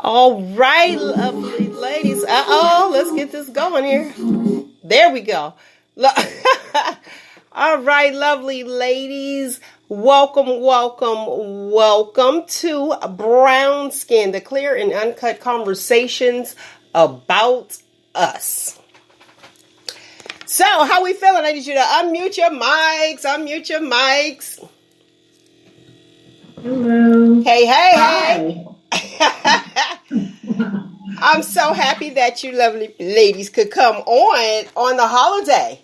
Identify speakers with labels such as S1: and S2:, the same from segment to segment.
S1: All right, lovely ladies. Uh-oh, let's get this going here. There we go. All right, lovely ladies. Welcome, welcome, welcome to Brown Skin, the clear and uncut conversations about us. So, how we feeling? I need you to unmute your mics. Unmute your mics.
S2: Hello.
S1: Hey, hey,
S2: Hi.
S1: hey. I'm so happy that you lovely ladies could come on the holiday.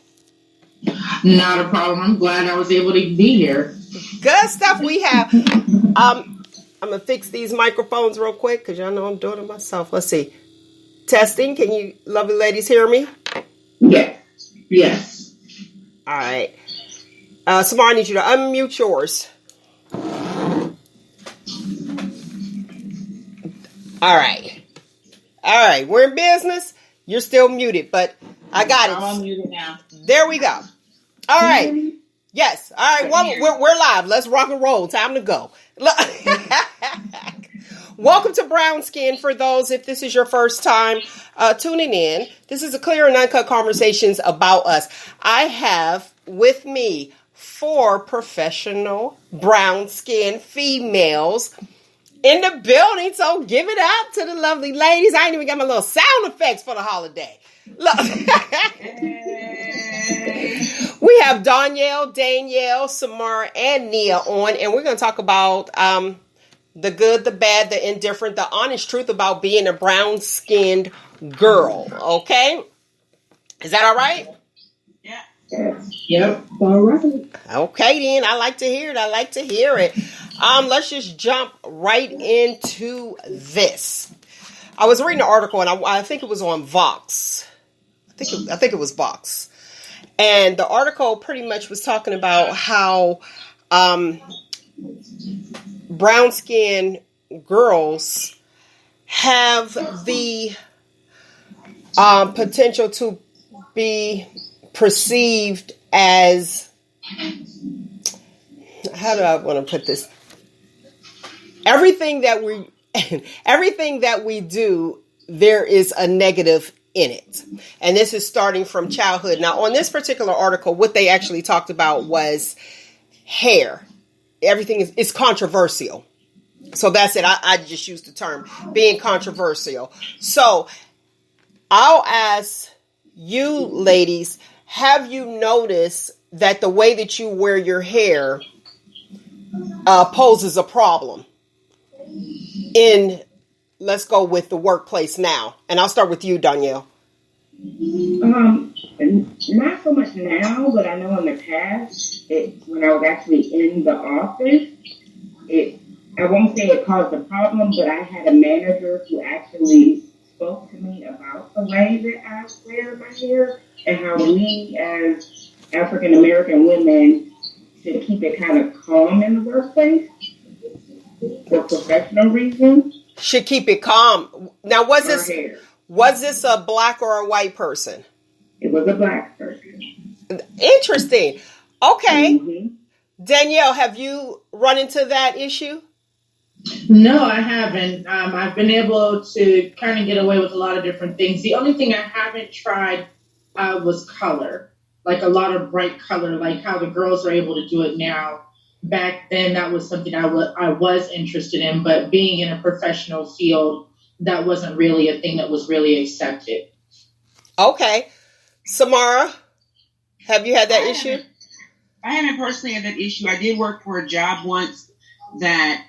S2: Not a problem. I'm glad I was able to be here.
S1: Good stuff we have. I'm going to fix these microphones real quick because y'all know I'm doing it myself. Let's see. Testing. Can you lovely ladies hear me?
S2: Yes.
S1: All right. Samara, I need you to unmute yours. All right. We're in business. You're still muted, but I got it.
S2: I'm muted now.
S1: There we go. All right. Yes. All right. Well, we're live. Let's rock and roll. Time to go. Welcome to Brown Skin. For those, if this is your first time tuning in, this is a clear and uncut conversations about us. I have with me 4 professional brown skin females in the building, so give it up to the lovely ladies. I ain't even got my little sound effects for the holiday. Look. We have Danielle, Samara, and Nia on, and we're going to talk about the good, the bad, the indifferent, the honest truth about being a brown-skinned girl, okay? Is that all right?
S2: Yeah. Yep. All right.
S1: Okay, then. I like to hear it. Let's just jump right into this. I was reading an article, and I think it was on Vox. I think it was Vox. And the article pretty much was talking about how brown-skinned girls have the potential to be perceived as, how do I want to put this? Everything that we do, there is a negative in it. And this is starting from childhood. Now, on this particular article, what they actually talked about was hair. Everything is controversial. So that's it. I just used the term being controversial. So I'll ask you ladies, have you noticed that the way that you wear your hair poses a problem in, let's go with the workplace now. And I'll start with you, Danielle.
S3: Not so much now, but I know in the past, when I was actually in the office, I won't say it caused a problem, but I had a manager who actually spoke to me about the way that I wear my hair and how we as African American women should keep it kind of calm in the workplace for professional reasons.
S1: Should keep it calm. Now, was this a black or a white person?
S3: It was a black person.
S1: Interesting. Okay.
S3: Mm-hmm.
S1: Danielle, have you run into that issue?
S2: No, I haven't. I've been able to kind of get away with a lot of different things. The only thing I haven't tried was color, like a lot of bright color, like how the girls are able to do it now. Back then, that was something I was interested in, but being in a professional field, that wasn't really a thing that was really accepted.
S1: Okay. Samara, have you had that issue?
S4: I haven't personally had that issue. I did work for a job once that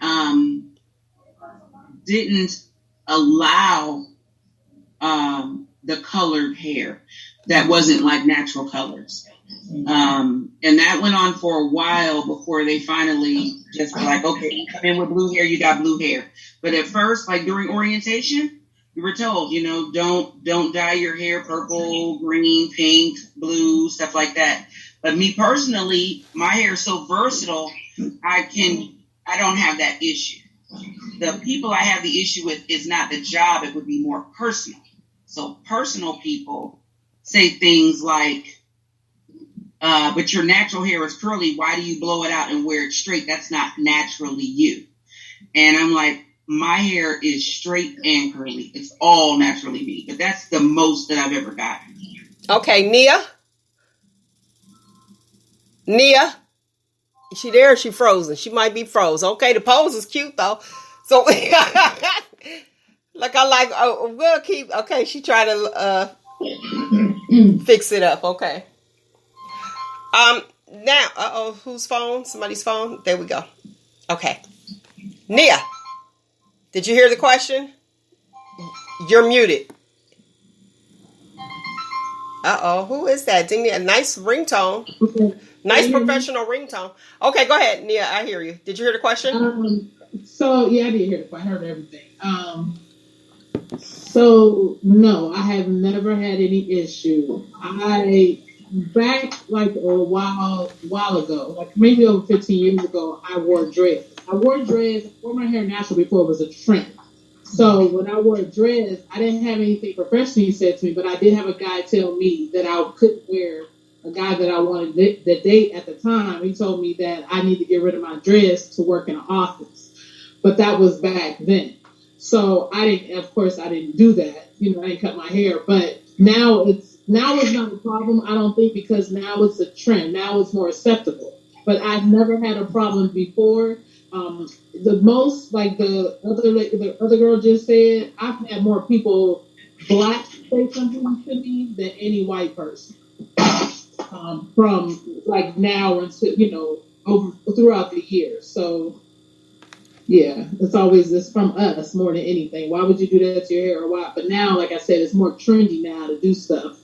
S4: didn't allow the colored hair that wasn't like natural colors. And that went on for a while before they finally just were like, okay, you come in with blue hair, you got blue hair. But at first, like during orientation, we were told, don't dye your hair purple, green, pink, blue, stuff like that. But me personally, my hair is so versatile, I don't have that issue. The people I have the issue with is not the job, it would be more personal. So personal people say things like, but your natural hair is curly, why do you blow it out and wear it straight? That's not naturally you. And I'm like, my hair is straight and curly. It's all naturally me, but that's the most that I've ever gotten.
S1: Okay, Nia? Nia? Is she there or is she frozen? She might be frozen. Okay, the pose is cute though. So, we'll keep, okay, she tried to fix it up. Okay. Now, whose phone? Somebody's phone? There we go. Okay. Nia, did you hear the question? You're muted. Who is that? Ding, a nice ringtone.
S5: Okay.
S1: Nice professional ringtone. Okay, go ahead, Nia. I hear you. Did you hear the question?
S5: So yeah, I did hear it. I heard everything. So no, I have never had any issue. Back like a while ago, like maybe over 15 years ago, I wore dreads. I wore my hair natural before it was a trend. So when I wore dreads, I didn't have anything professionally said to me, but I did have a guy tell me that I couldn't wear. A guy that I wanted to date at the time, he told me that I need to get rid of my dreads to work in an office. But that was back then. So I didn't do that. I didn't cut my hair. But now it's not a problem, I don't think, because now it's a trend. Now it's more acceptable. But I've never had a problem before. The most, like the other girl just said, I've had more people black say something to me than any white person. From like now until over throughout the years. So yeah, it's from us more than anything. Why would you do that to your hair or why? But now, like I said, it's more trendy now to do stuff.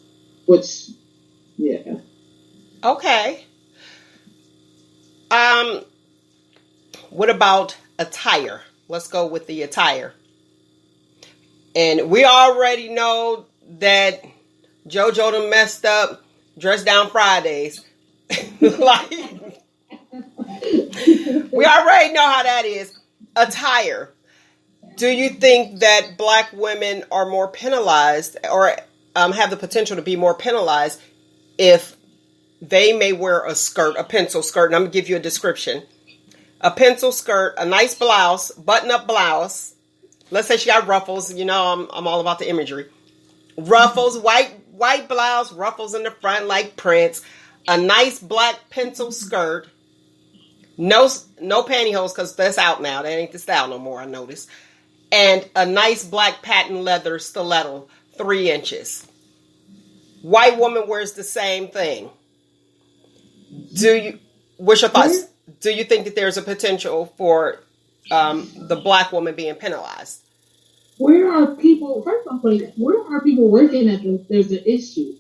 S5: Which, yeah.
S1: Okay. What about attire? Let's go with the attire. And we already know that JoJo done messed up Dress Down Fridays. Like, we already know how that is. Attire. Do you think that black women are more penalized or have the potential to be more penalized if they may wear a skirt, a pencil skirt? And I'm going to give you a description. A pencil skirt, a nice blouse, button-up blouse. Let's say she got ruffles. I'm all about the imagery. Ruffles, white blouse, ruffles in the front like Prince, a nice black pencil skirt, no pantyhose because that's out now. That ain't the style no more, I noticed. And a nice black patent leather stiletto, 3 inches. White woman wears the same thing. What's your thoughts? Do you think that there's a potential for the black woman being penalized?
S5: Where are people? First off, where are people working at this? There's an issue.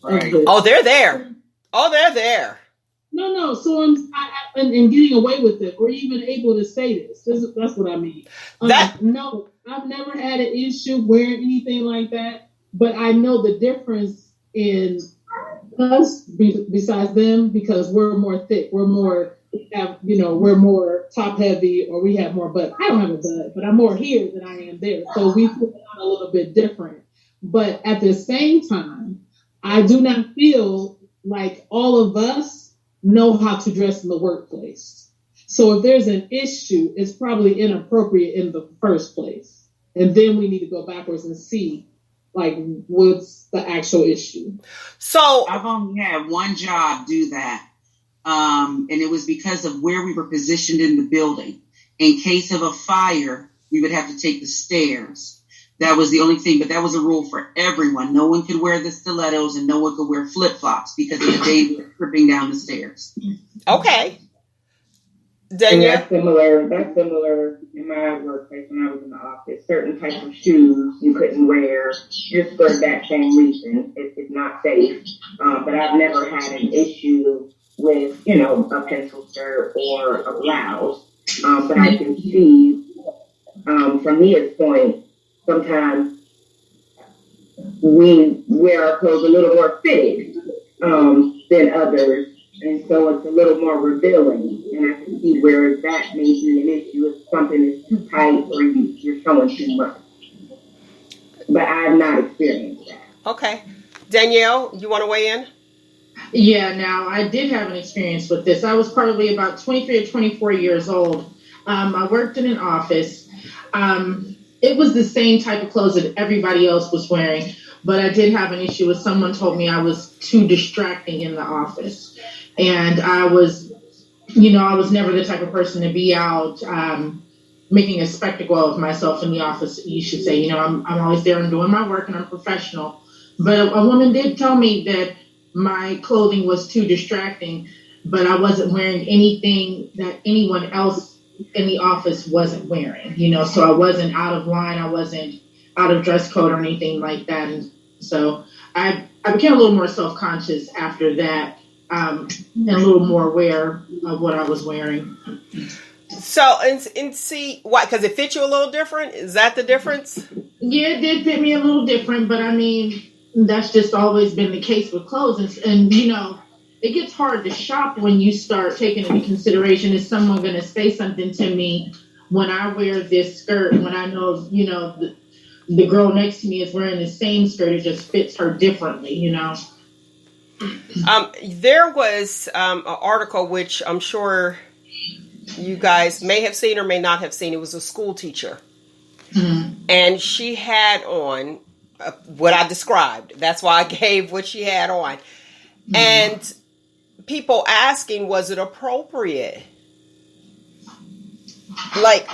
S4: Right.
S1: Oh, they're there.
S5: No. So I'm getting away with it, or even able to say this. That's what I mean. No, I've never had an issue wearing anything like that. But I know the difference in us besides them because we're more thick. We're more top heavy, or we have more butt. I don't have a butt, but I'm more here than I am there. So we put it on a little bit different. But at the same time, I do not feel like all of us know how to dress in the workplace. So if there's an issue, it's probably inappropriate in the first place. And then we need to go backwards and see what's the actual issue.
S1: So
S4: I've only had one job do that. And it was because of where we were positioned in the building. In case of a fire, we would have to take the stairs. That was the only thing, but that was a rule for everyone. No one could wear the stilettos and no one could wear flip-flops because of the danger of tripping down the stairs.
S1: Okay.
S3: And
S1: Danielle?
S3: that's similar in my workplace when I was in the office. Certain types of shoes you couldn't wear just for that same reason. It's not safe. But I've never had an issue with, a pencil skirt or a blouse. But I can see, from Mia's point, sometimes we wear our clothes a little more fitted than others. And so it's a little more revealing. And I can see where that may be an issue if something is too tight or you're showing too much. But I've not experienced that.
S1: Okay. Danielle, you want to weigh in?
S2: Yeah, now I did have an experience with this. I was probably about 23 or 24 years old. I worked in an office. It was the same type of clothes that everybody else was wearing, but I did have an issue with someone told me I was too distracting in the office. And I was, I was never the type of person to be out making a spectacle of myself in the office. You should say, I'm always there and doing my work and I'm professional. But a woman did tell me that my clothing was too distracting, but I wasn't wearing anything that anyone else in the office wasn't wearing, so I wasn't out of line. I wasn't out of dress code or anything like that. And so I became a little more self-conscious after that, and a little more aware of what I was wearing.
S1: So, and see, why? Because it fit you a little different? Is that the difference?
S2: Yeah, it did fit me a little different, but I mean, that's just always been the case with clothes. And it gets hard to shop when you start taking into consideration, is someone going to say something to me when I wear this skirt, when I know, the girl next to me is wearing the same skirt, it just fits her differently,
S1: There was an article which I'm sure you guys may have seen or may not have seen. It was a school teacher. Mm-hmm. And she had on what I described. That's why I gave what she had on. Mm-hmm. And people asking, was it appropriate? Like,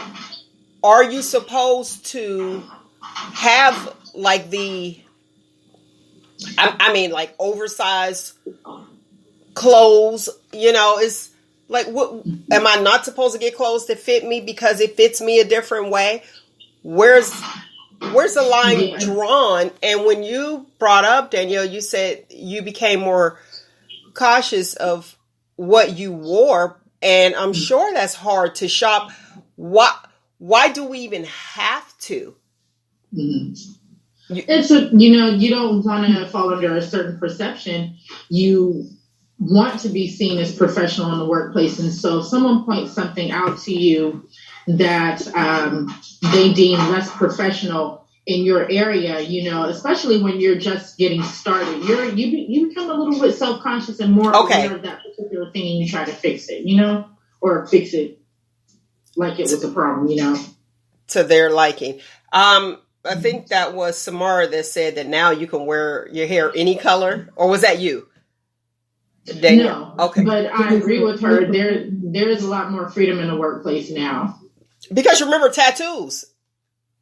S1: are you supposed to have like like oversized clothes? It's like, what am I not supposed to get clothes that fit me because it fits me a different way? Where's the line drawn? And when you brought up, Danielle, you said you became more cautious of what you wore, and I'm sure that's hard to shop. Why do we even have to?
S2: It's you don't want to fall under a certain perception. You want to be seen as professional in the workplace, and so if someone points something out to you that they deem less professional in your area, especially when you're just getting started, you become a little bit self-conscious and more aware of that particular thing, and you try to fix it, or fix it like it was a problem,
S1: to their liking. I think that was Samara that said that now you can wear your hair any color, or was that you?
S2: Danielle? No, okay. But I agree with her. There is a lot more freedom in the workplace now.
S1: Because you remember tattoos.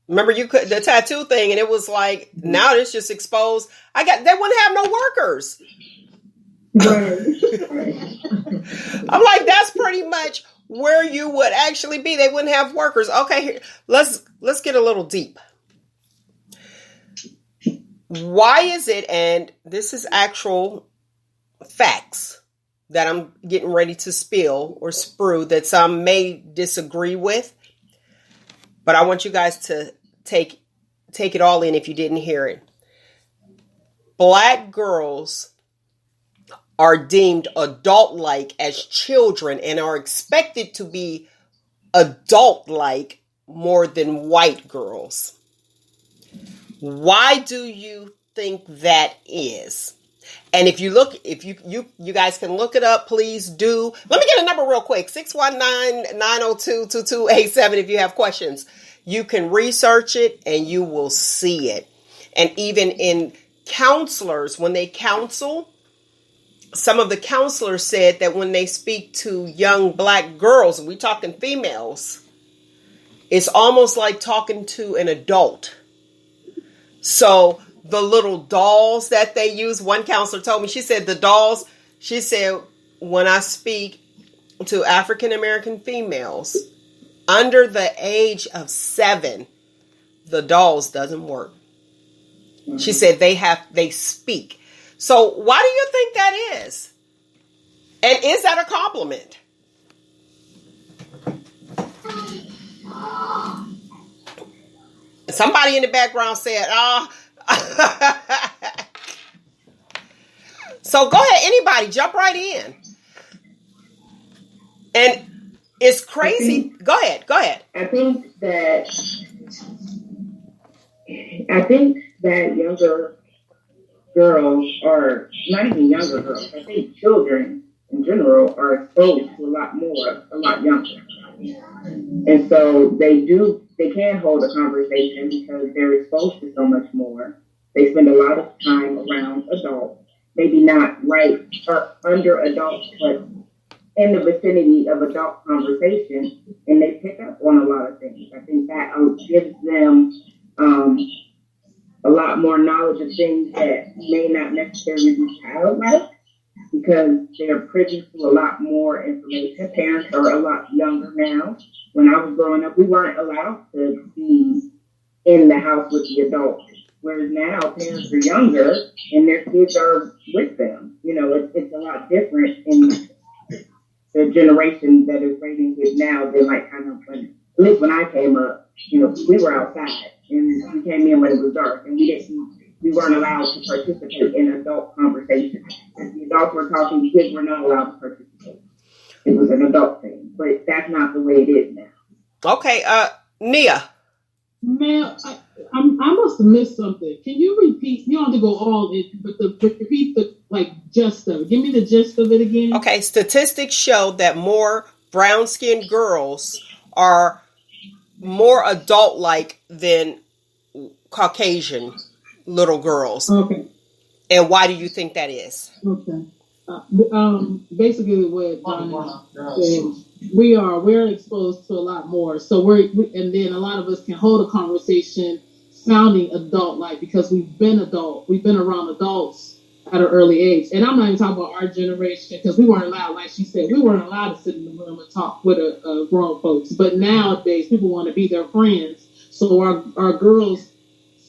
S1: Remember the tattoo thing, and it was like, now it's just exposed. They wouldn't have no workers.
S3: Right.
S1: I'm like, that's pretty much where you would actually be. They wouldn't have workers. Okay, let's get a little deep. Why is it, and this is actual facts that I'm getting ready to spill or sprue that some may disagree with, but I want you guys to take it all in if you didn't hear it. Black girls are deemed adult-like as children and are expected to be adult-like more than white girls. Why do you think that is? And if you guys can look it up, please do. Let me get a number real quick. 619-902-2287 if you have questions. You can research it and you will see it. And even in counselors, when they counsel, some of the counselors said that when they speak to young black girls, and we're talking females, it's almost like talking to an adult. So the little dolls that they use, one counselor told me, she said the dolls, she said, when I speak to African American females under the age of 7, the dolls doesn't work. Mm-hmm. She said they speak. So why do you think that is? And is that a compliment? Somebody in the background said, So go ahead, anybody, jump right in. And it's crazy. Go ahead.
S3: I think that younger girls, or not even younger girls, I think children in general are exposed to a lot more, a lot younger. And so they can hold a conversation because they're exposed to so much more. They spend a lot of time around adults, maybe not right or under adults, but in the vicinity of adult conversation, and they pick up on a lot of things. I think that gives them a lot more knowledge of things that may not necessarily be childlike, because they're privy to a lot more information. Parents are a lot younger now. When I was growing up, we weren't allowed to be in the house with the adults. Whereas now, parents are younger and their kids are with them. You know, it's a lot different in the generation that is raising kids now than like kind of when, at least when I came up, you know, we were outside and we came in when it was dark, and we weren't allowed to participate in adult conversations. If the adults were talking, the kids were not allowed to participate. It was an adult thing, but that's not the way it is now.
S1: Okay, Nia.
S5: Ma'am, I must have missed something. Can you repeat? You don't have to go all in, but repeat the gist of it. Give me the gist of it again.
S1: Okay, statistics show that more brown-skinned girls are more adult-like than Caucasian little girls.
S5: Okay.
S1: And why do you think that is?
S5: Okay. Basically what Donna said, we're exposed to a lot more. So and then a lot of us can hold a conversation sounding adult-like because we've been around adults at an early age. And I'm not even talking about our generation, because we weren't allowed, like she said, we weren't allowed to sit in the room and talk with grown folks. But nowadays, people want to be their friends. So our girls,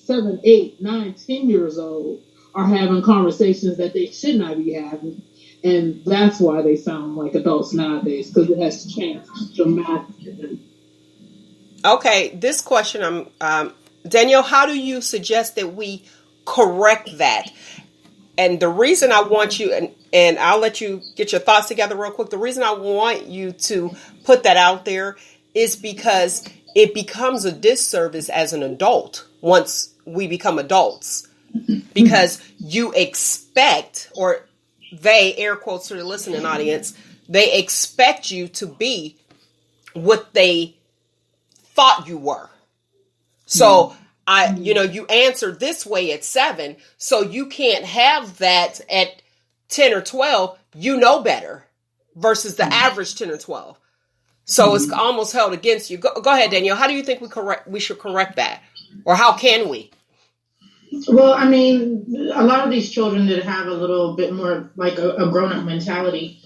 S5: 7, 8, 9, 10 years old, are having conversations that they should not be having. And that's why they sound like adults nowadays, because it has changed dramatically.
S1: Okay, this question, Danielle, how do you suggest that we correct that? And the reason I want you, and I'll let you get your thoughts together real quick. The reason I want you to put that out there is because it becomes a disservice as an adult once we become adults. Because you expect, or they, air quotes to the listening audience, they expect you to be what they thought you were. So you answered this way at 7, so you can't have that at 10 or 12. You know better versus the average 10 or 12. So it's almost held against you. Go ahead, Danielle. How do you think we should correct that? Or how can we?
S2: Well, I mean, a lot of these children that have a little bit more like a grown-up mentality,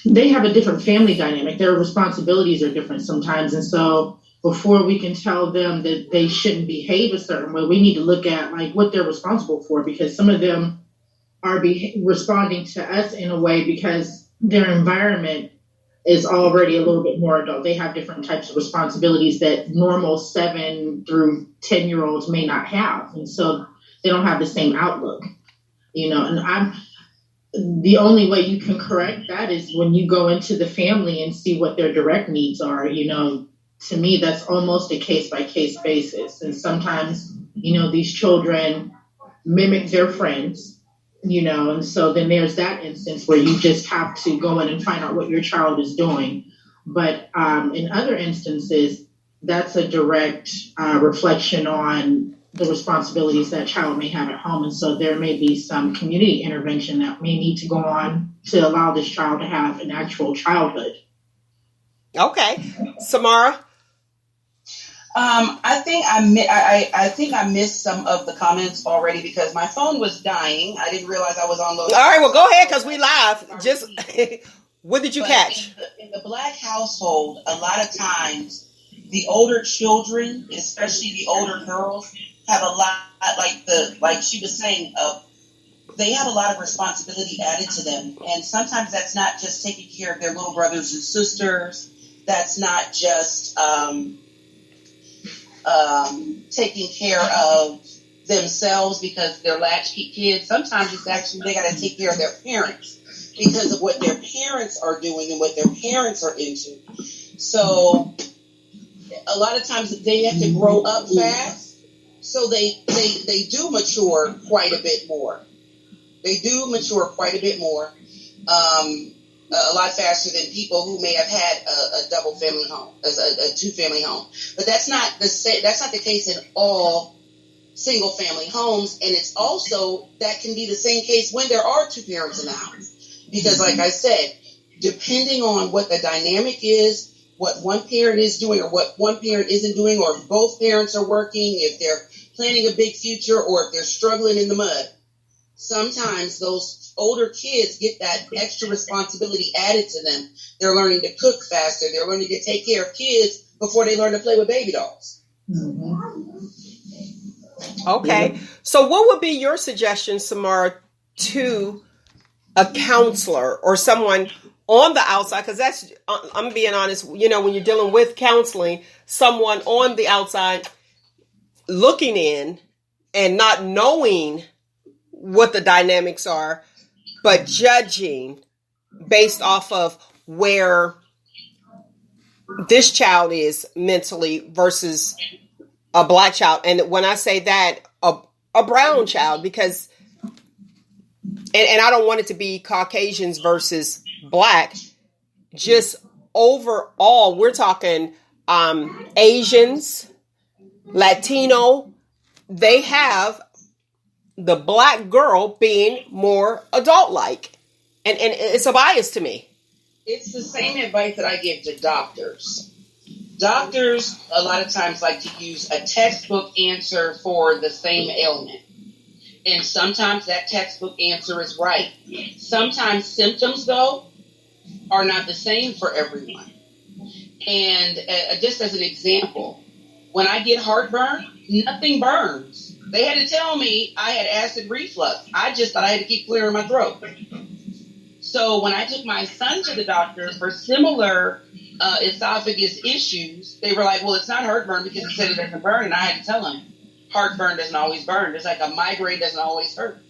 S2: they have a different family dynamic. Their responsibilities are different sometimes. And so before we can tell them that they shouldn't behave a certain way, we need to look at like what they're responsible for, because some of them are responding to us in a way because their environment is already a little bit more adult. They have different types of responsibilities that normal 7 through 10-year-olds may not have. And so they don't have the same outlook, and the only way you can correct that is when you go into the family and see what their direct needs are. To me, that's almost a case-by-case basis. And sometimes, these children mimic their friends, and so then there's that instance where you just have to go in and find out what your child is doing. But in other instances, that's a direct reflection on the responsibilities that child may have at home. And so there may be some community intervention that may need to go on to allow this child to have an actual childhood.
S1: Okay. Samara?
S6: I think I missed some of the comments already because my phone was dying. I didn't realize I was on low.
S1: All right, well, go ahead because we live. Just what did you catch?
S6: In the Black household, a lot of times the older children, especially the older girls, have a lot like she was saying. They have a lot of responsibility added to them, and sometimes that's not just taking care of their little brothers and sisters. That's not just taking care of themselves because they're latchkey kids. Sometimes it's actually they got to take care of their parents because of what their parents are doing and what their parents are into. So a lot of times they have to grow up fast, so they do mature quite a bit more. They do mature quite a bit more. a lot faster than people who may have had a double family home, as a two family home. But that's not the case in all single family homes, and it's also that can be the same case when there are two parents in the house, because like I said, depending on what the dynamic is, what one parent is doing or what one parent isn't doing, or if both parents are working, if they're planning a big future, or if they're struggling in the mud, sometimes those older kids get that extra responsibility added to them. They're learning to cook faster, they're learning to take care of kids before they learn to play with baby dolls.
S1: Okay. So what would be your suggestion, Samara, to a counselor or someone on the outside? Because that's, I'm being honest, when you're dealing with counseling, someone on the outside looking in and not knowing what the dynamics are, but judging based off of where this child is mentally versus a black child. And when I say that, a brown child, because, and I don't want it to be Caucasians versus black, just overall, we're talking Asians, Latino, they have the black girl being more adult-like. And it's a bias to me.
S6: It's the same advice that I give to doctors. Doctors, a lot of times, like to use a textbook answer for the same ailment. And sometimes that textbook answer is right. Sometimes symptoms, though, are not the same for everyone. And just as an example, when I get heartburn, nothing burns. They had to tell me I had acid reflux. I just thought I had to keep clearing my throat. So when I took my son to the doctor for similar esophagus issues, they were like, well, it's not heartburn because it said it doesn't burn. And I had to tell him, heartburn doesn't always burn. It's like a migraine doesn't always hurt.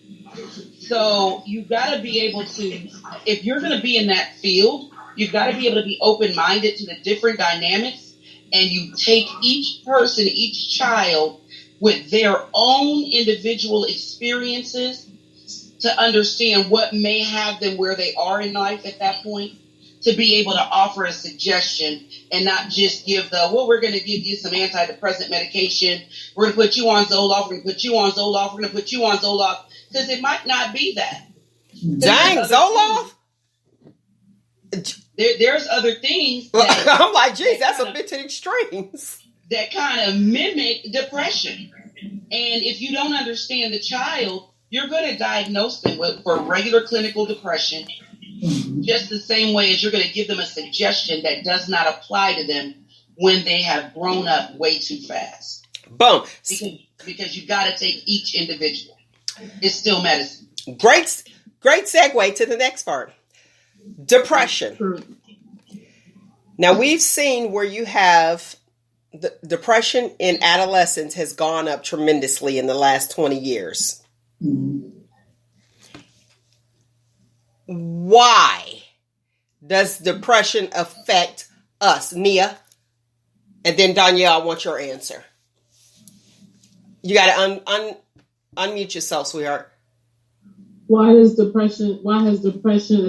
S6: So you've got to be able to, if you're going to be in that field, you've got to be able to be open-minded to the different dynamics, and you take each person, each child with their own individual experiences to understand what may have them where they are in life at that point, to be able to offer a suggestion and not just give we're going to give you some antidepressant medication. We're going to put you on Zoloft. We're going to put you on Zoloft. We're going to put you on Zoloft. Because it might not be that.
S1: Dang, Zoloft?
S6: There's other things that
S1: I'm like, geez, that's a bit to the extremes.
S6: That kind of mimic depression. And if you don't understand the child, you're going to diagnose them for regular clinical depression, just the same way as you're going to give them a suggestion that does not apply to them when they have grown up way too fast.
S1: Boom.
S6: Because you've got to take each individual. It's still medicine.
S1: Great segue to the next part. Depression. Now, we've seen where you have the depression in adolescence has gone up tremendously in the last 20 years. Why does depression affect us? Nia, and then Danielle, I want your answer. You got to unmute yourself, sweetheart.
S5: Why has depression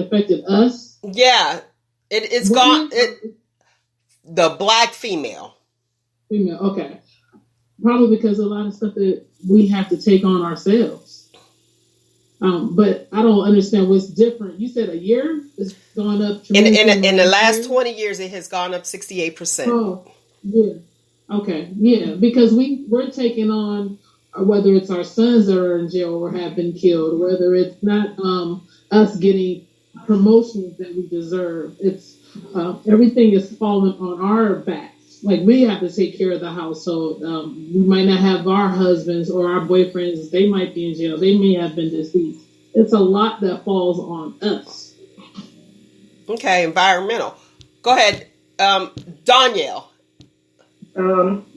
S5: affected us?
S1: Yeah, it's gone. The black female.
S5: Female, okay. Probably because a lot of stuff that we have to take on ourselves. But I don't understand what's different. You said a year it's gone up.
S1: In the last 20 years, it has gone up 68%.
S5: Oh, yeah. Okay, yeah, because we're taking on, whether it's our sons that are in jail or have been killed, whether it's not us getting promotions that we deserve. It's everything is falling on our backs. Like, we have to take care of the household. We might not have our husbands or our boyfriends. They might be in jail. They may have been deceased. It's a lot that falls on us.
S1: Okay, environmental. Go ahead, Danielle.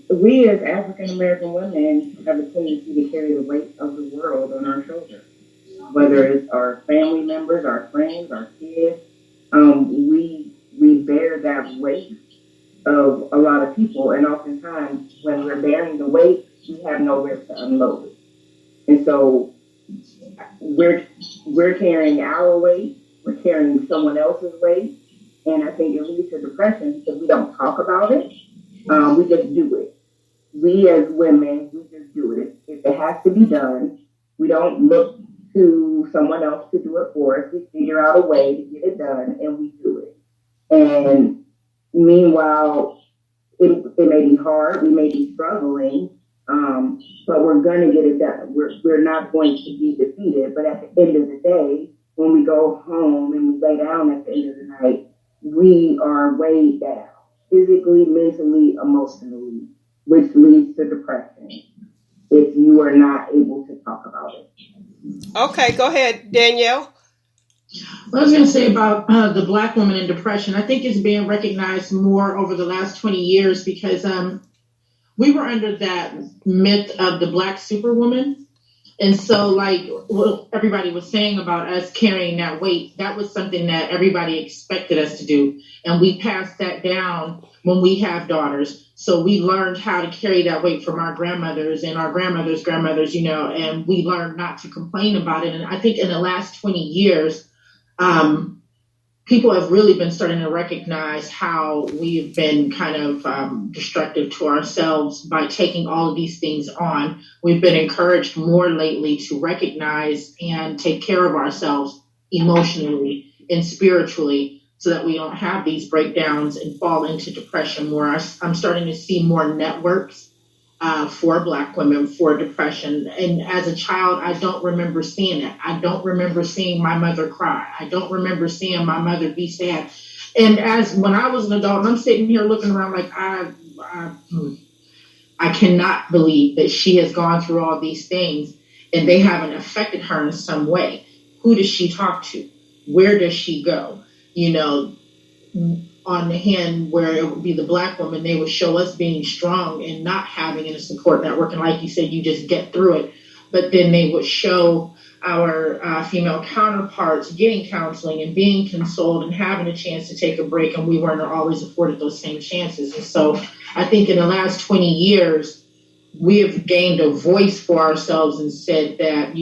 S3: We as African American women have a tendency to carry the weight of the world on our shoulders. Whether it's our family members, our friends, our kids, we bear that weight of a lot of people, and oftentimes when we're bearing the weight, we have nowhere to unload. And so we're carrying our weight, we're carrying someone else's weight. And I think it leads to depression because we don't talk about it. We just do it. We as women, we just do it. If it has to be done, we don't look to someone else to do it for us. We figure out a way to get it done and we do it. And meanwhile, it may be hard, we may be struggling, but we're going to get it done. We're not going to be defeated. But at the end of the day, when we go home and we lay down at the end of the night, we are weighed down physically, mentally, emotionally, which leads to depression if you are not able to talk about it.
S1: Okay, go ahead, Danielle.
S2: What I was going to say about the Black woman in depression, I think it's being recognized more over the last 20 years because we were under that myth of the Black superwoman. And so, like what everybody was saying about us carrying that weight, that was something that everybody expected us to do. And we passed that down when we have daughters. So we learned how to carry that weight from our grandmothers and our grandmothers' grandmothers, and we learned not to complain about it. And I think in the last 20 years, people have really been starting to recognize how we've been kind of destructive to ourselves by taking all of these things on. We've been encouraged more lately to recognize and take care of ourselves emotionally and spiritually so that we don't have these breakdowns and fall into depression more. I'm starting to see more networks for Black women for depression. And as a child, I don't remember seeing it. I don't remember seeing my mother cry. I don't remember seeing my mother be sad. And when I was an adult, and I'm sitting here looking around like I cannot believe that she has gone through all these things and they haven't affected her in some way. Who does she talk to? Where does she go? On the hand where it would be the Black woman, they would show us being strong and not having a support network. And like you said, you just get through it. But then they would show our female counterparts getting counseling and being consoled and having a chance to take a break. And we weren't always afforded those same chances. And so I think in the last 20 years, we have gained a voice for ourselves and said that,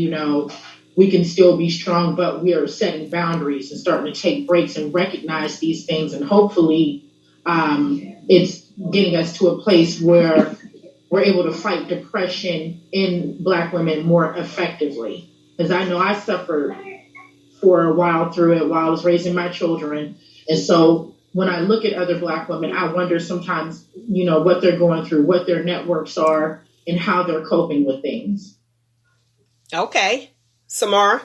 S2: we can still be strong, but we are setting boundaries and starting to take breaks and recognize these things. And hopefully it's getting us to a place where we're able to fight depression in Black women more effectively. Because I know I suffered for a while through it while I was raising my children. And so when I look at other Black women, I wonder sometimes, what they're going through, what their networks are, and how they're coping with things.
S1: Okay. Samara?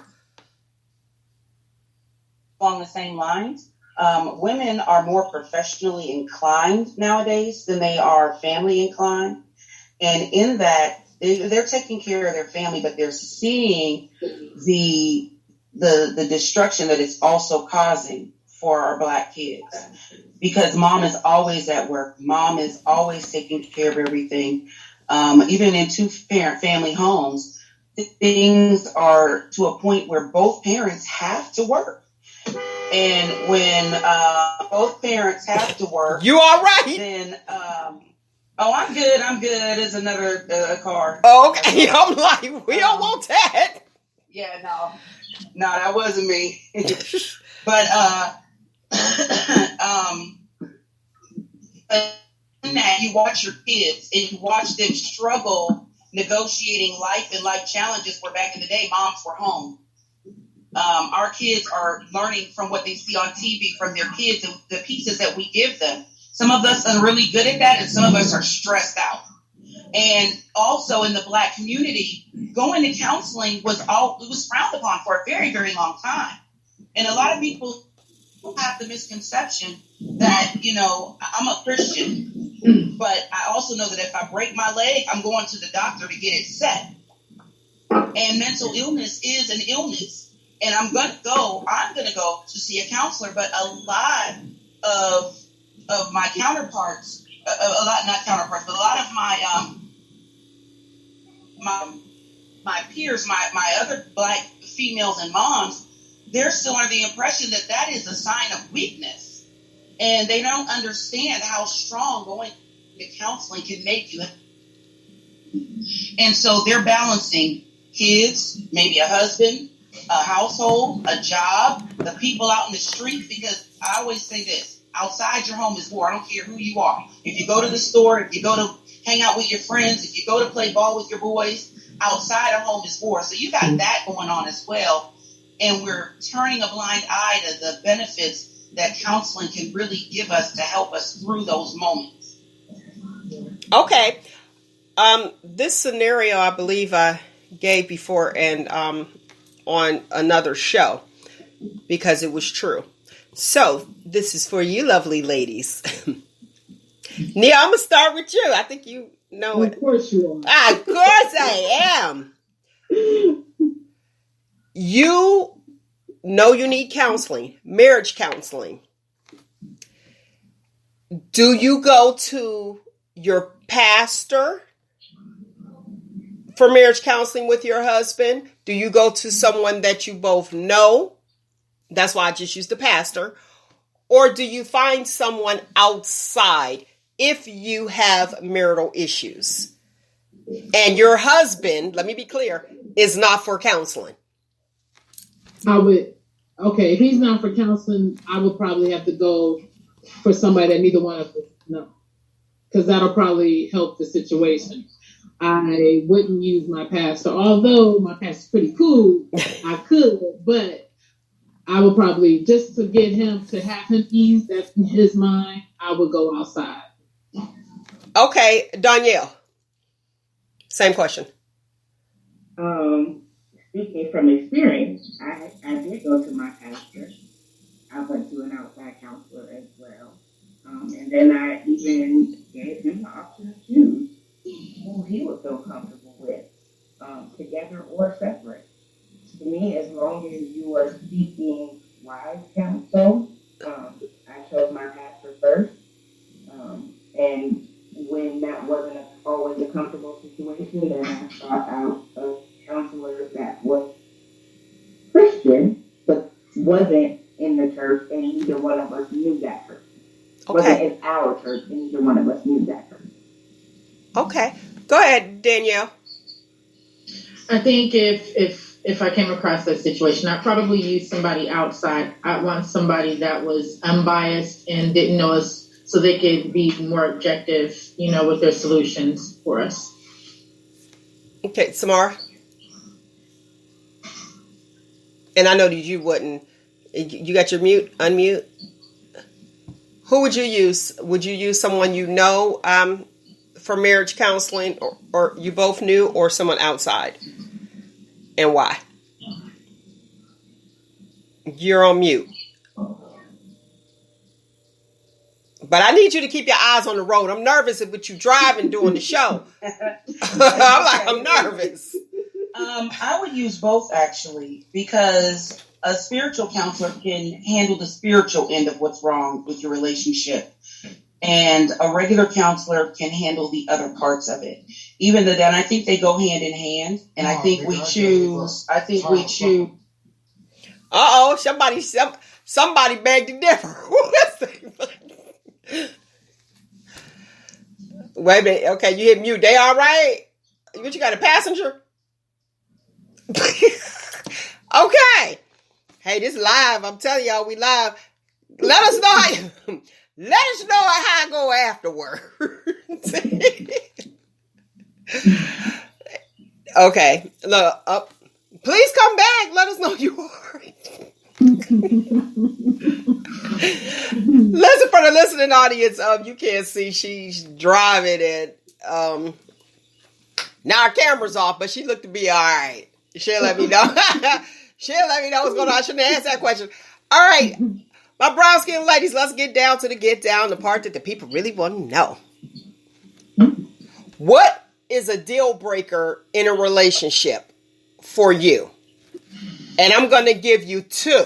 S6: Along the same lines, women are more professionally inclined nowadays than they are family inclined. And in that, they're taking care of their family, but they're seeing the destruction that it's also causing for our Black kids. Because mom is always at work. Mom is always taking care of everything. Even in two-parent family homes, things are to a point where both parents have to work. And when both parents have to work,
S1: you all right?
S6: Then, I'm good. There's another car.
S1: Okay, I'm like, we don't want that.
S6: Yeah, no, that wasn't me. But that you watch your kids and you watch them struggle negotiating life and life challenges, where back in the day moms were home. Our kids are learning from what they see on TV from their kids and the pieces that we give them. Some of us are really good at that, and some of us are stressed out. And also in the Black community, going to counseling was frowned upon for a very, very long time. And a lot of people have the misconception that, I'm a Christian, but I also know that if I break my leg, I'm going to the doctor to get it set. And mental illness is an illness. And I'm going to go to see a counselor, but a lot of my counterparts, a lot of my peers, my other Black females and moms, they're still under the impression that is a sign of weakness. And they don't understand how strong going to counseling can make you. And so they're balancing kids, maybe a husband, a household, a job, the people out in the street, because I always say this, outside your home is war. I don't care who you are. If you go to the store, if you go to hang out with your friends, if you go to play ball with your boys, outside of home is war. So you got that going on as well. And we're turning a blind eye to the benefits that counseling can really give us to help us through those moments.
S1: Okay. This scenario, I believe I gave before and on another show because it was true. So this is for you lovely ladies. Nia, I'm going to start with you. I think you know it.
S5: Of course you are.
S1: Ah, of course I am. You know you need counseling, marriage counseling. Do you go to your pastor for marriage counseling with your husband? Do you go to someone that you both know? That's why I just used the pastor. Or do you find someone outside if you have marital issues? And your husband, let me be clear, is not for counseling.
S5: If he's not for counseling, I would probably have to go for somebody that neither one of us know. Because that'll probably help the situation. I wouldn't use my pastor, although my pastor's pretty cool. I could, but I would probably, just to get him, to have him ease that in his mind, I would go outside.
S1: Okay, Danielle. Same question.
S3: Speaking from experience, I did go to my pastor. I went to an outside counselor as well. And then I even gave him the option to choose who he would feel comfortable with, together or separate. To me, as long as you are seeking wise counsel, I chose my pastor first. And when that wasn't always a comfortable situation, then I sought out a counselor that was Christian, but wasn't in the church, and neither one of us knew that person. Wasn't in our church, and neither one of us knew that person.
S1: Okay. Go ahead, Danielle.
S2: I think if I came across that situation, I'd probably use somebody outside. I'd want somebody that was unbiased and didn't know us, so they could be more objective, with their solutions for us.
S1: Okay, Samara. And I know that you wouldn't. You got your unmute? Who would you use? Would you use someone you know for marriage counseling, or you both knew, or someone outside? And why? You're on mute. But I need you to keep your eyes on the road. I'm nervous with you driving during the show. I'm nervous.
S6: I would use both, actually, because a spiritual counselor can handle the spiritual end of what's wrong with your relationship. And a regular counselor can handle the other parts of it. Even though then I think they go hand in hand. And I think we choose.
S1: Uh-oh, somebody begged to differ. Wait a minute. Okay, you hit mute. They all right? What, you got a passenger? Okay. Hey, this live. I'm telling y'all, we live. Let us know how I go afterward. Okay. Look, please come back. Let us know you are. Listen, for the listening audience, you can't see, she's driving and now our camera's off, but she looked to be all right. She'll let me know. She'll let me know what's going on. I shouldn't ask that question. All right, my brown skin ladies, let's get down to the part that the people really want to know. What is a deal breaker in a relationship for you? And I'm going to give you two.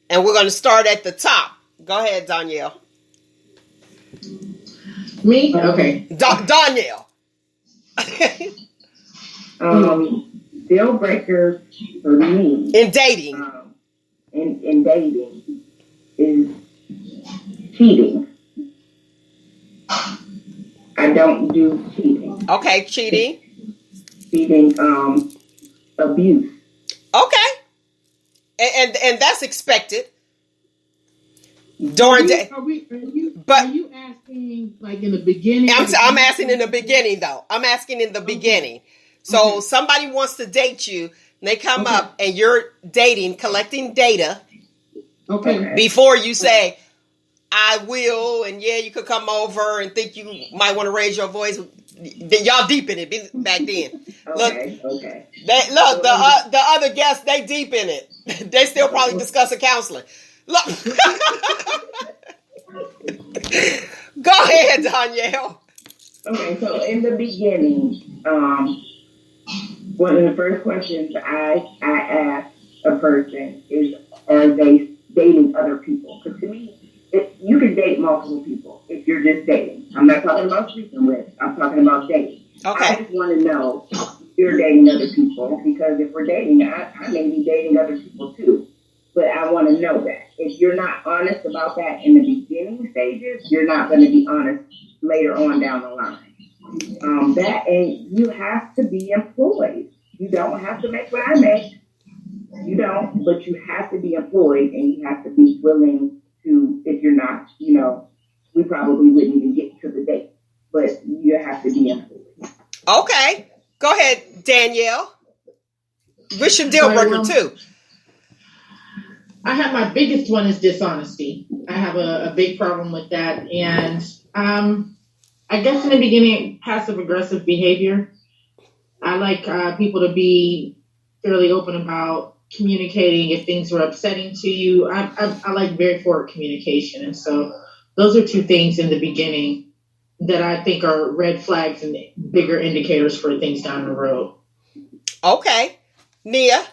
S1: And we're going to start at the top. Go ahead, Danielle.
S2: Me? Okay.
S1: Danielle.
S3: Deal breakers for me
S1: in dating.
S3: In dating is cheating. I don't do cheating.
S1: Okay, cheating.
S3: Cheating, abuse.
S1: Okay. and that's expected
S5: Are
S1: during
S5: you,
S1: day.
S5: are we, are you,
S1: But-
S5: are you asking like in the beginning?
S1: I'm asking in the beginning though. I'm asking in the beginning. So
S5: Okay.
S1: somebody wants to date you, and they come
S5: Okay.
S1: up, and you're dating, collecting data
S5: Okay.
S1: before you say, "I will," and yeah, you could come over and think you might want to raise your voice. Y'all deep in it back then.
S3: Okay.
S1: Look, the other guests, they deep in it. They still probably discussing counseling. Look. Go ahead, Danielle.
S3: Okay, so in the beginning, one of the first questions I ask a person is, are they dating other people? Because to me, you can date multiple people if you're just dating. I'm not talking about sleeping with. I'm talking about dating. I
S1: Okay.
S3: just want to know if you're dating other people, because if we're dating, I may be dating other people too. But I want to know that. If you're not honest about that in the beginning stages, you're not going to be honest later on down the line. And you have to be employed. You don't have to make what I make. You don't, but you have to be employed, and you have to be willing to, if you're not, we probably wouldn't even get to the date, but you have to be employed.
S1: Okay. Go ahead, Danielle. What's your deal breaker too?
S2: I have my biggest one is dishonesty. I have a big problem with that. And I guess in the beginning, passive aggressive behavior. I like people to be fairly open about communicating if things are upsetting to you. I like very forward communication. And so those are two things in the beginning that I think are red flags and bigger indicators for things down the road.
S1: Okay. Nia.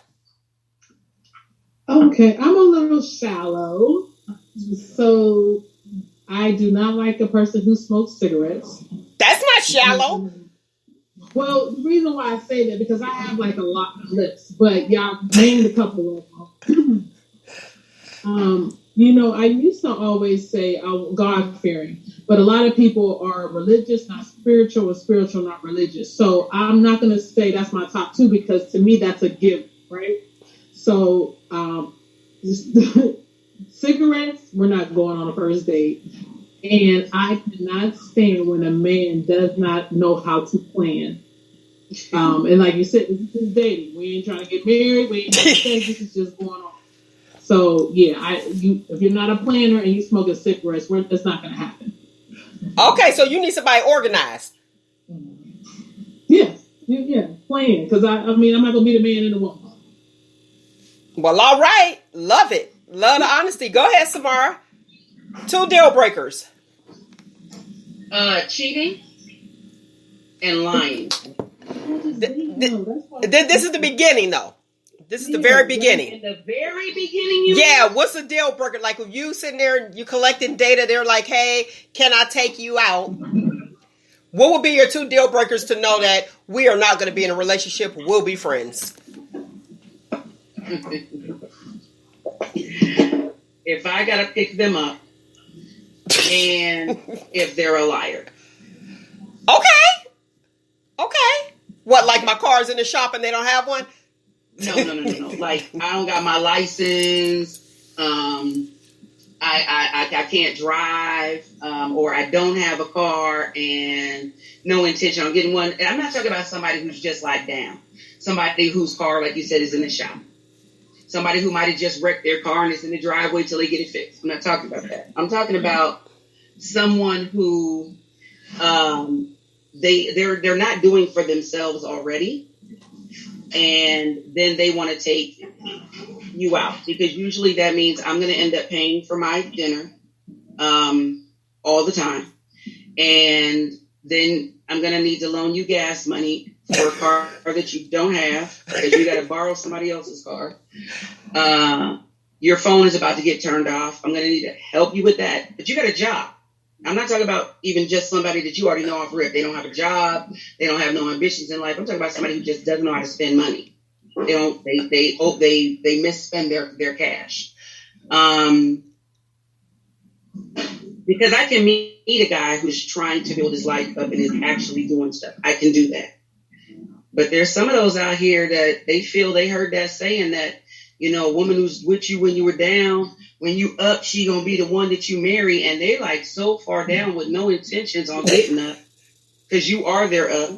S5: Okay, I'm a little shallow, so I do not like a person who smokes cigarettes.
S1: That's not shallow.
S5: Well, the reason why I say that because I have like a lot of lips, but y'all named a couple of them. I used to always say I'm God fearing, but a lot of people are religious, not spiritual, or spiritual, not religious. So I'm not going to say that's my top two because to me that's a gift, right? So cigarettes, we're not going on a first date. And I cannot stand when a man does not know how to plan. And like you said, this is dating. We ain't trying to get married. We ain't trying to sex. This is just going on. So yeah, if you're not a planner and you smoking cigarettes, it's not going to happen.
S1: Okay, so you need somebody organized.
S5: Yeah, plan. Because I'm not going to be the man and the woman.
S1: Well, all right. Love it. Love the honesty. Go ahead, Samara. 2 deal breakers.
S4: Cheating and lying.
S1: This is the beginning, though. This is the very beginning.
S4: In the very beginning,
S1: Yeah, what's a deal breaker? Like if you sitting there, you collecting data, they're like, hey, can I take you out? What would be your 2 deal breakers to know that we are not going to be in a relationship, we'll be friends?
S4: If I gotta pick them up, and if they're a liar.
S1: Okay. What, like my car's in the shop and they don't have one?
S4: No. Like I don't got my license. I can't drive, or I don't have a car, and no intention on getting one. And I'm not talking about somebody who's just like down. Somebody whose car, like you said, is in the shop. Somebody who might have just wrecked their car and it's in the driveway till they get it fixed. I'm not talking about that. I'm talking about someone who they're not doing for themselves already, and then they want to take you out, because usually that means I'm going to end up paying for my dinner all the time, and then I'm going to need to loan you gas money for a car that you don't have because you got to borrow somebody else's car. Your phone is about to get turned off. I'm going to need to help you with that. But you got a job. I'm not talking about even just somebody that you already know off rip. They don't have a job. They don't have no ambitions in life. I'm talking about somebody who just doesn't know how to spend money. They misspend their cash. Because I can meet a guy who's trying to build his life up and is actually doing stuff. I can do that. But there's some of those out here that they feel they heard that saying that You know, a woman who's with you when you were down, when you up, she gonna be the one that you marry. And they like so far down with no intentions on getting up, because you are their up.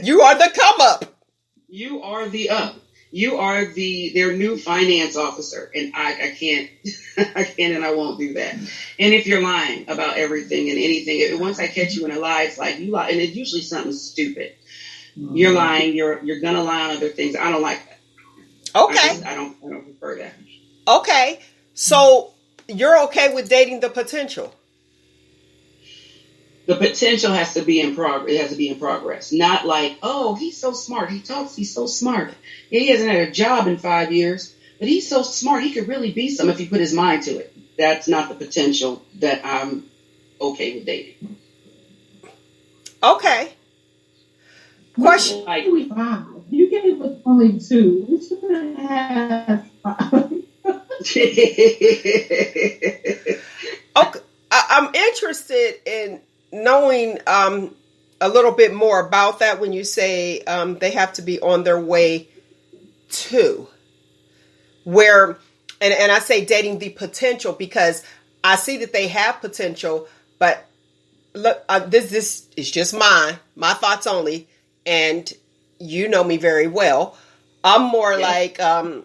S1: You are the come up.
S4: You are the up. You are their new finance officer, and I can't, I can't, and I won't do that. And if you're lying about everything and anything, once I catch you in a lie, it's like you lie, and it's usually something stupid. You're lying. You're gonna lie on other things. I don't like that.
S1: Okay.
S4: I don't prefer that.
S1: Okay. So you're okay with dating the potential?
S4: The potential has to be in progress. It has to be in progress. Not like, oh, he's so smart. He talks. He's so smart. Yeah, he hasn't had a job in 5 years, but he's so smart. He could really be some if he put his mind to it. That's not the potential that I'm okay with dating.
S1: Okay. Question.
S4: Like,
S5: You gave us only 2. We should have 5.
S1: Okay. I'm interested in knowing a little bit more about that when you say they have to be on their way to where, and I say dating the potential because I see that they have potential, but look, this is just my thoughts only, and you know me very well. I'm more like I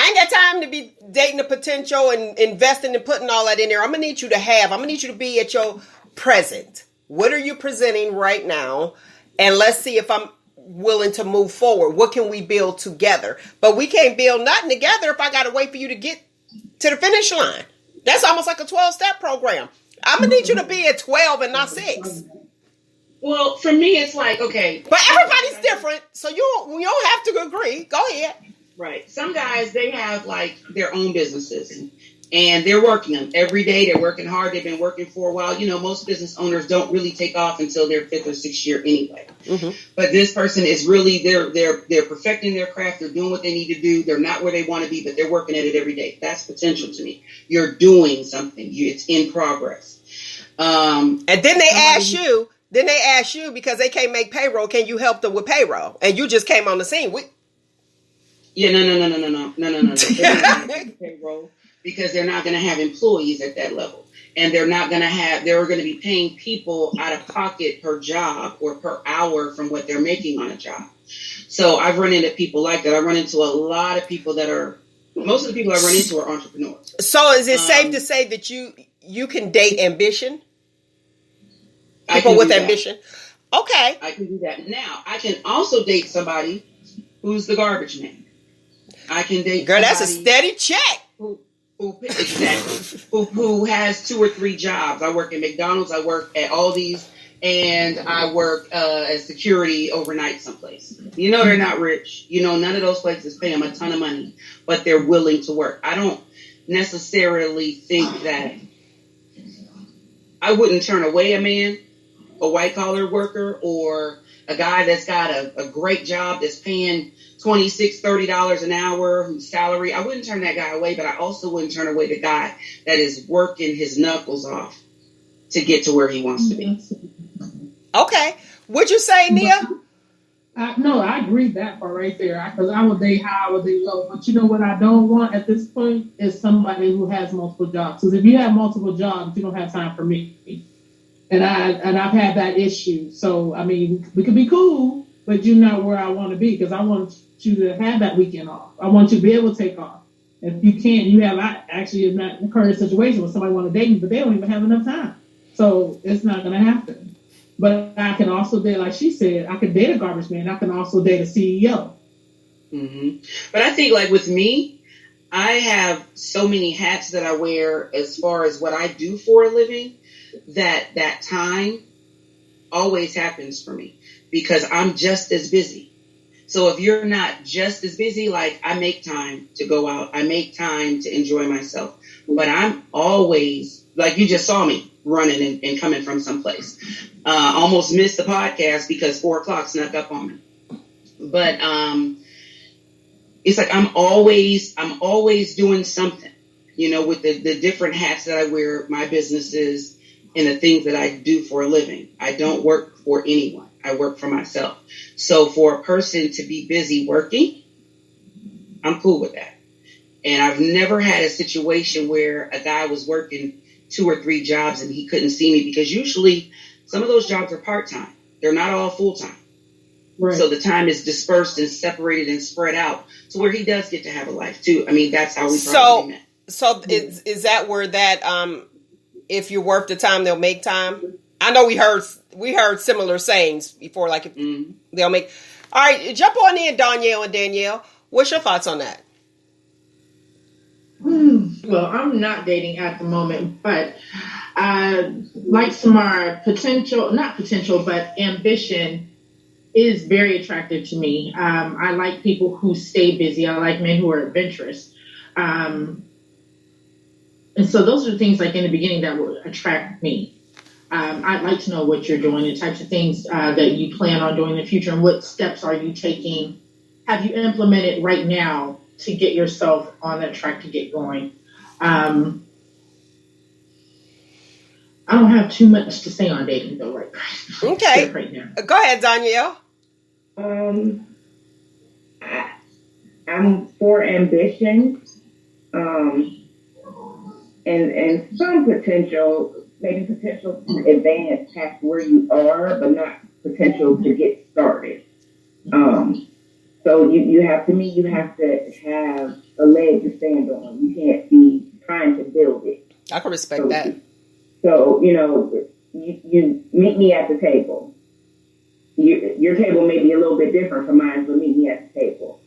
S1: ain't got time to be dating the potential and investing and putting all that in there. I'm going to need you to be at your present. What are you presenting right now? And let's see if I'm willing to move forward. What can we build together? But we can't build nothing together if I got to wait for you to get to the finish line. That's almost like a 12-step program. I'm going to need you to be at 12 and not 6.
S4: well, for me, it's like, okay.
S1: But everybody's different, so you don't have to agree. Go ahead.
S4: Right. Some guys, they have like their own businesses and they're working them every day. They're working hard. They've been working for a while. You know, most business owners don't really take off until their 5th or 6th year anyway. Mm-hmm. But this person is really, they're perfecting their craft. They're doing what they need to do. They're not where they want to be, but they're working at it every day. That's potential to me. You're doing something. It's in progress.
S1: And then they ask you because they can't make payroll. Can you help them with payroll? And you just came on the scene.
S4: Yeah, no. They're not going to payroll because they're not going to have employees at that level. And they're going to be paying people out of pocket per job or per hour from what they're making on a job. So I've run into people like that. I run into a lot of people most of the people I run into are entrepreneurs.
S1: So is it safe to say that you can date ambition? People with ambition? Okay.
S4: I can do that. Now, I can also date somebody who's the garbage man. I can date.
S1: Girl, that's a steady check.
S4: Who has 2 or 3 jobs. I work at McDonald's. I work at Aldi's, and I work as security overnight someplace. You know, they're not rich. You know, none of those places pay them a ton of money, but they're willing to work. I don't necessarily think that I wouldn't turn away a man, a white collar worker, or a guy that's got a great job that's paying $26, $30 an hour, whose salary. I wouldn't turn that guy away, but I also wouldn't turn away the guy that is working his knuckles off to get to where he wants to be.
S1: Okay. What'd you say, Nia?
S5: No, I agree that part right there. Because I would date high, I would date low. But you know what I don't want at this point is somebody who has multiple jobs. Because if you have multiple jobs, you don't have time for me. And I've had that issue. So, I mean, we could be cool, but you're not where I want to be because I want you to have that weekend off. I want you to be able to take off. If you can't, I actually have not occurred a situation where somebody want to date me, but they don't even have enough time. So it's not going to happen. But I can also date, like she said, I could date a garbage man. I can also date a CEO.
S4: Mm-hmm. But I think like with me, I have so many hats that I wear as far as what I do for a living that time always happens for me because I'm just as busy. So if you're not just as busy, like I make time to go out, I make time to enjoy myself, but I'm always, like you just saw me running and coming from someplace. Almost missed the podcast because 4:00 snuck up on me. But it's like I'm always doing something, you know, with the different hats that I wear, my businesses and the things that I do for a living. I don't work for anyone. I work for myself. So for a person to be busy working I'm cool with that. And I've never had a situation where a guy was working 2 or 3 jobs and he couldn't see me, because usually some of those jobs are part-time. They're not all full-time.
S5: Right.
S4: So the time is dispersed and separated and spread out to where he does get to have a life too. I mean, that's how we probably met.
S1: So is that where that if you're worth the time, they'll make time? I know we heard similar sayings before, like if they'll make. All right, jump on in, Danielle and Danielle. What's your thoughts on that?
S2: Well, I'm not dating at the moment, but like Samara, but ambition is very attractive to me. I like people who stay busy. I like men who are adventurous. And so those are the things like in the beginning that would attract me. I'd like to know what you're doing, the types of things that you plan on doing in the future, and what steps are you taking? Have you implemented right now to get yourself on that track to get going? I don't have too much to say on dating though, right?
S1: Okay.
S2: Right now.
S1: Go ahead, Danielle.
S3: I'm for ambition, and some potential, maybe potential to advance past where you are, but not potential to get started. So you have to have a leg to stand on. You can't be trying to build it.
S1: I can respect that.
S3: So, you meet me at the table. Your table may be a little bit different from mine, but meet me at the table.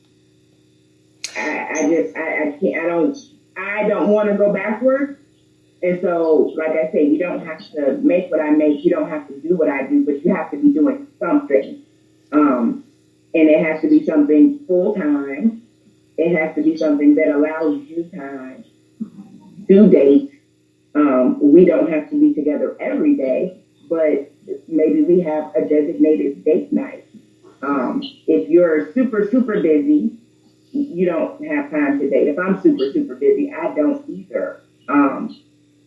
S3: I don't want to go backwards. And so, like I say, you don't have to make what I make. You don't have to do what I do, but you have to be doing something. And it has to be something full time. It has to be something that allows you time to date. We don't have to be together every day, but maybe we have a designated date night. If you're super, super busy, you don't have time to date. If I'm super, super busy, I don't either.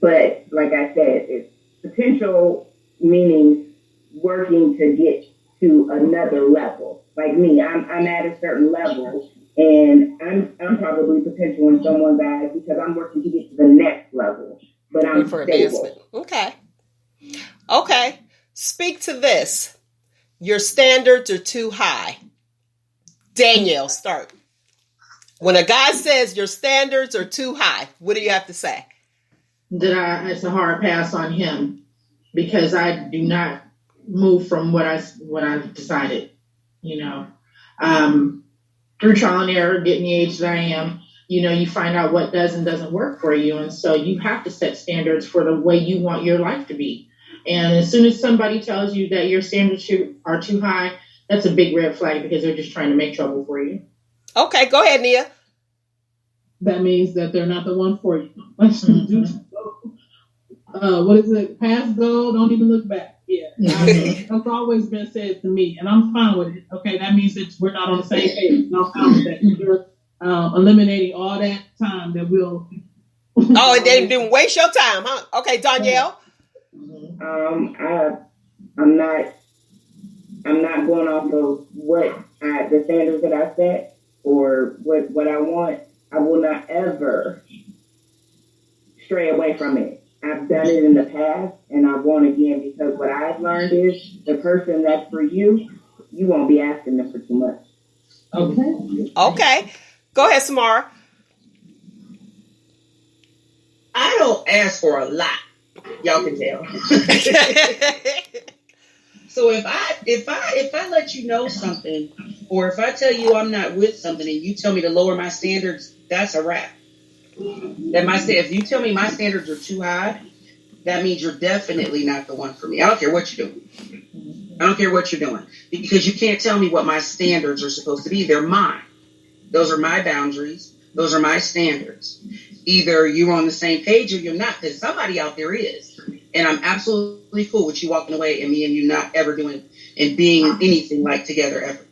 S3: But like I said, it's potential, meaning working to get to another level. Like me, I'm at a certain level, and I'm probably potential in someone's eyes because I'm working to get to the next level. But I'm
S1: for
S3: stable.
S1: advancement. Okay. Speak to this. Your standards are too high. Danielle, start. When a guy says your standards are too high, what do you have to say?
S2: It's a hard pass on him because I do not move from what I've decided, through trial and error, getting the age that I am, you find out what does and doesn't work for you. And so you have to set standards for the way you want your life to be. And as soon as somebody tells you that your standards are too high, that's a big red flag because they're just trying to make trouble for you.
S1: Okay, go ahead, Nia.
S5: That means that they're not the one for you. What is it? Past go, don't even look back. Yeah. That's always been said to me, and I'm fine with it. Okay, that means that we're not on the same page. I'm fine with that. You're eliminating all that time that we'll.
S1: Oh, and they didn't waste your time, huh? Okay, Danielle.
S3: I'm not going off of the standards that I set or what I want. I will not ever stray away from it. I've done it in the past, and I won't again, because what I've learned is the person that's for you, you won't be asking them for too much.
S1: Okay. Go ahead, Samara.
S4: I don't ask for a lot. Y'all can tell. So if I let you know something, or if I tell you I'm not with something and you tell me to lower my standards, that's a wrap. If you tell me my standards are too high, that means you're definitely not the one for me. I don't care what you're doing. Because you can't tell me what my standards are supposed to be. They're mine. Those are my boundaries. Those are my standards. Either you're on the same page or you're not, because somebody out there is. And I'm absolutely cool with you walking away and me and you not ever doing and being anything like together ever.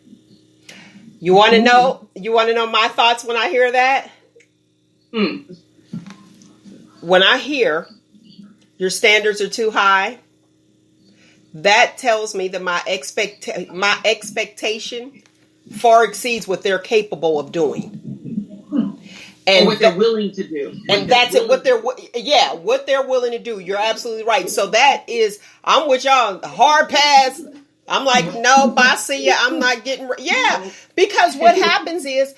S1: You want to know my thoughts when I hear that? When I hear your standards are too high, that tells me that my expectation far exceeds what they're capable of doing. And
S4: what they're willing to do.
S1: And that's it. What they're willing to do. You're absolutely right. So that is, I'm with y'all. Hard pass. I'm like, no, I see ya. I'm not getting. Because what happens is,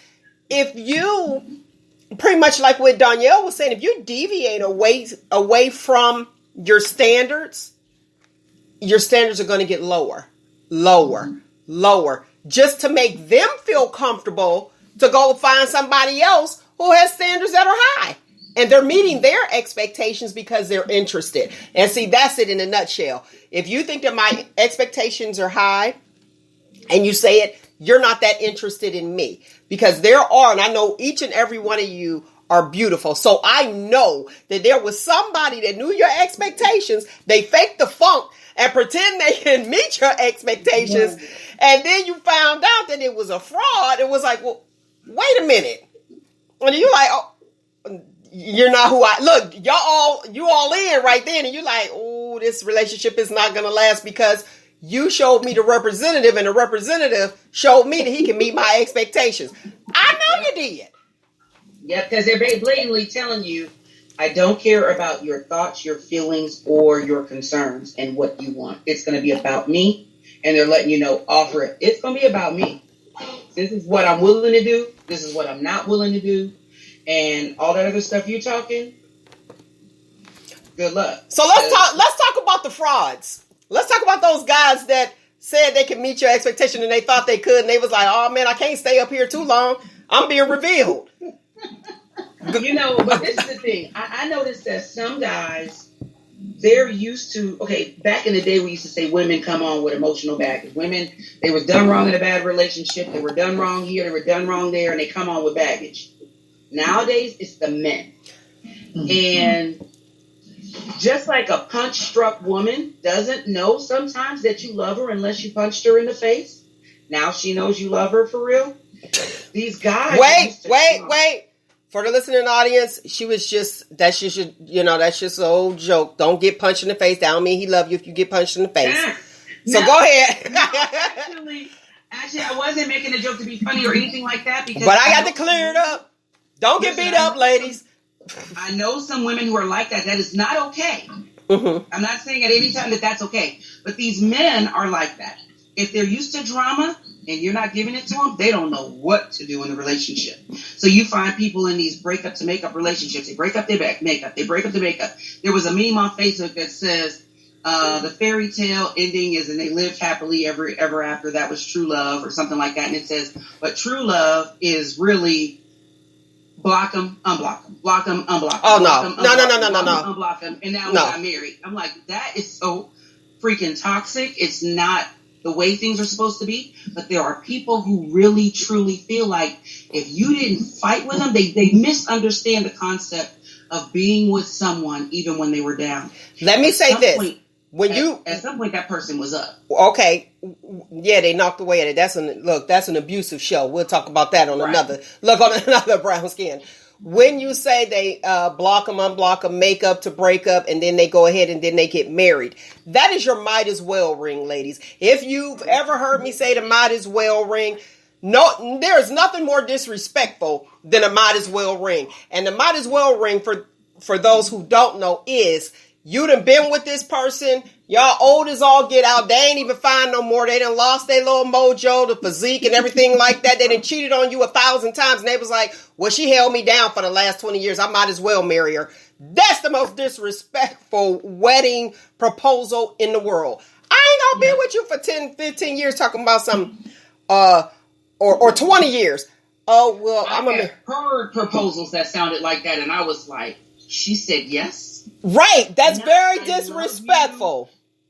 S1: if you, pretty much like what Danielle was saying, if you deviate away from your standards are going to get lower, just to make them feel comfortable to go find somebody else who has standards that are high. And they're meeting their expectations because they're interested. And see, that's it in a nutshell. If you think that my expectations are high and you say it, you're not that interested in me. Because there are, and I know each and every one of you are beautiful. So I know that there was somebody that knew your expectations. They faked the funk and pretend they can meet your expectations. Yeah. And then you found out that it was a fraud. It was like, well, wait a minute. And you're like, oh, you're not who I look. You all in right then, and you're like, oh, this relationship is not going to last because you showed me the representative, and the representative showed me that he can meet my expectations. I know you did.
S6: Yeah, because they're blatantly telling you, I don't care about your thoughts, your feelings, or your concerns and what you want. It's going to be about me, and they're letting you know, offer it. It's going to be about me. This is what I'm willing to do. This is what I'm not willing to do. And all that other stuff you're talking, good luck.
S1: So let's talk about the frauds. Let's talk about those guys that said they could meet your expectation and they thought they could, and they was like, oh man, I can't stay up here too long. I'm being revealed.
S6: But this is the thing. I noticed that some guys, they're used to, back in the day we used to say women come on with emotional baggage. Women, they were done wrong in a bad relationship. They were done wrong here. They were done wrong there, and they come on with baggage. Nowadays, it's the men. Mm-hmm. And just like a punch-struck woman doesn't know sometimes that you love her unless you punched her in the face. Now she knows you love her for real. These guys...
S1: Wait. For the listening audience, that's just an old joke. Don't get punched in the face. That don't mean he love you if you get punched in the face. So go ahead.
S6: Actually, I wasn't making a joke to be funny or anything like that. But
S1: I got to clear it up. Don't get beat up, ladies.
S6: I know some women who are like that. That is not okay.
S1: Mm-hmm.
S6: I'm not saying at any time that that's okay. But these men are like that. If they're used to drama and you're not giving it to them, they don't know what to do in the relationship. So you find people in these breakup to makeup relationships. They break up their makeup. They break up the makeup. There was a meme on Facebook that says the fairy tale ending is and they lived happily ever after. That was true love or something like that. And it says, but true love is really... block them, unblock them, block them, unblock them.
S1: Oh,
S6: no.
S1: Unblock
S6: them, and now we got married. I'm like, that is so freaking toxic. It's not the way things are supposed to be. But there are people who really, truly feel like if you didn't fight with them, they misunderstand the concept of being with someone even when they were down.
S1: Let me say this.
S6: At some point, that person was up.
S1: Okay. Yeah, they knocked away at it. That's an abusive show. We'll talk about that on another brown skin. When you say they block them, unblock them, make up to break up, and then they go ahead and then they get married, that is your might as well ring, ladies. If you've ever heard me say the might as well ring, no, there's nothing more disrespectful than a might as well ring. And the might as well ring, for those who don't know, is you done been with this person. Y'all old as all get out. They ain't even fine no more. They done lost their little mojo, the physique and everything like that. They done cheated on you 1,000 times. And they was like, well, she held me down for the last 20 years. I might as well marry her. That's the most disrespectful wedding proposal in the world. I ain't gonna be with you for 10, 15 years talking about something, or 20 years. Oh, well,
S6: I heard proposals that sounded like that. And I was like, she said yes.
S1: Right. That's very disrespectful.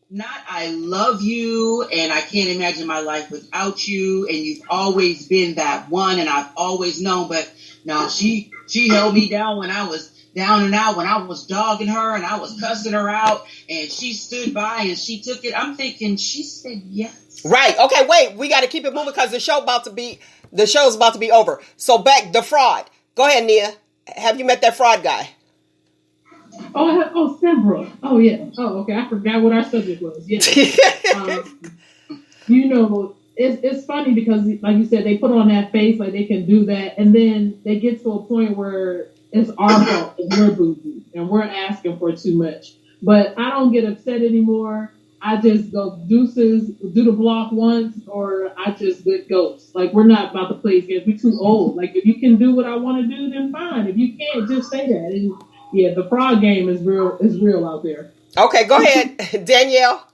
S6: Not I love you and I can't imagine my life without you and you've always been that one and I've always known, but no, she held me down when I was down and out, when I was dogging her and I was cussing her out and she stood by and she took it. I'm thinking she said yes.
S1: Right. Okay, wait. We got to keep it moving because the show's about to be over. So back the fraud. Go ahead, Nia. Have you met that fraud guy?
S5: Several. Oh, yeah. Oh, okay. I forgot what our subject was. Yeah. it's funny because, like you said, they put on that face like they can do that, and then they get to a point where it's our fault and we're bougie and we're asking for too much. But I don't get upset anymore. I just go deuces, do the block once, or I just good ghost. Like, we're not about to play games. We're too old. Like, if you can do what I want to do, then fine. If you can't, just say that. And yeah, the fraud game is real out there.
S1: Okay, go ahead, Danielle.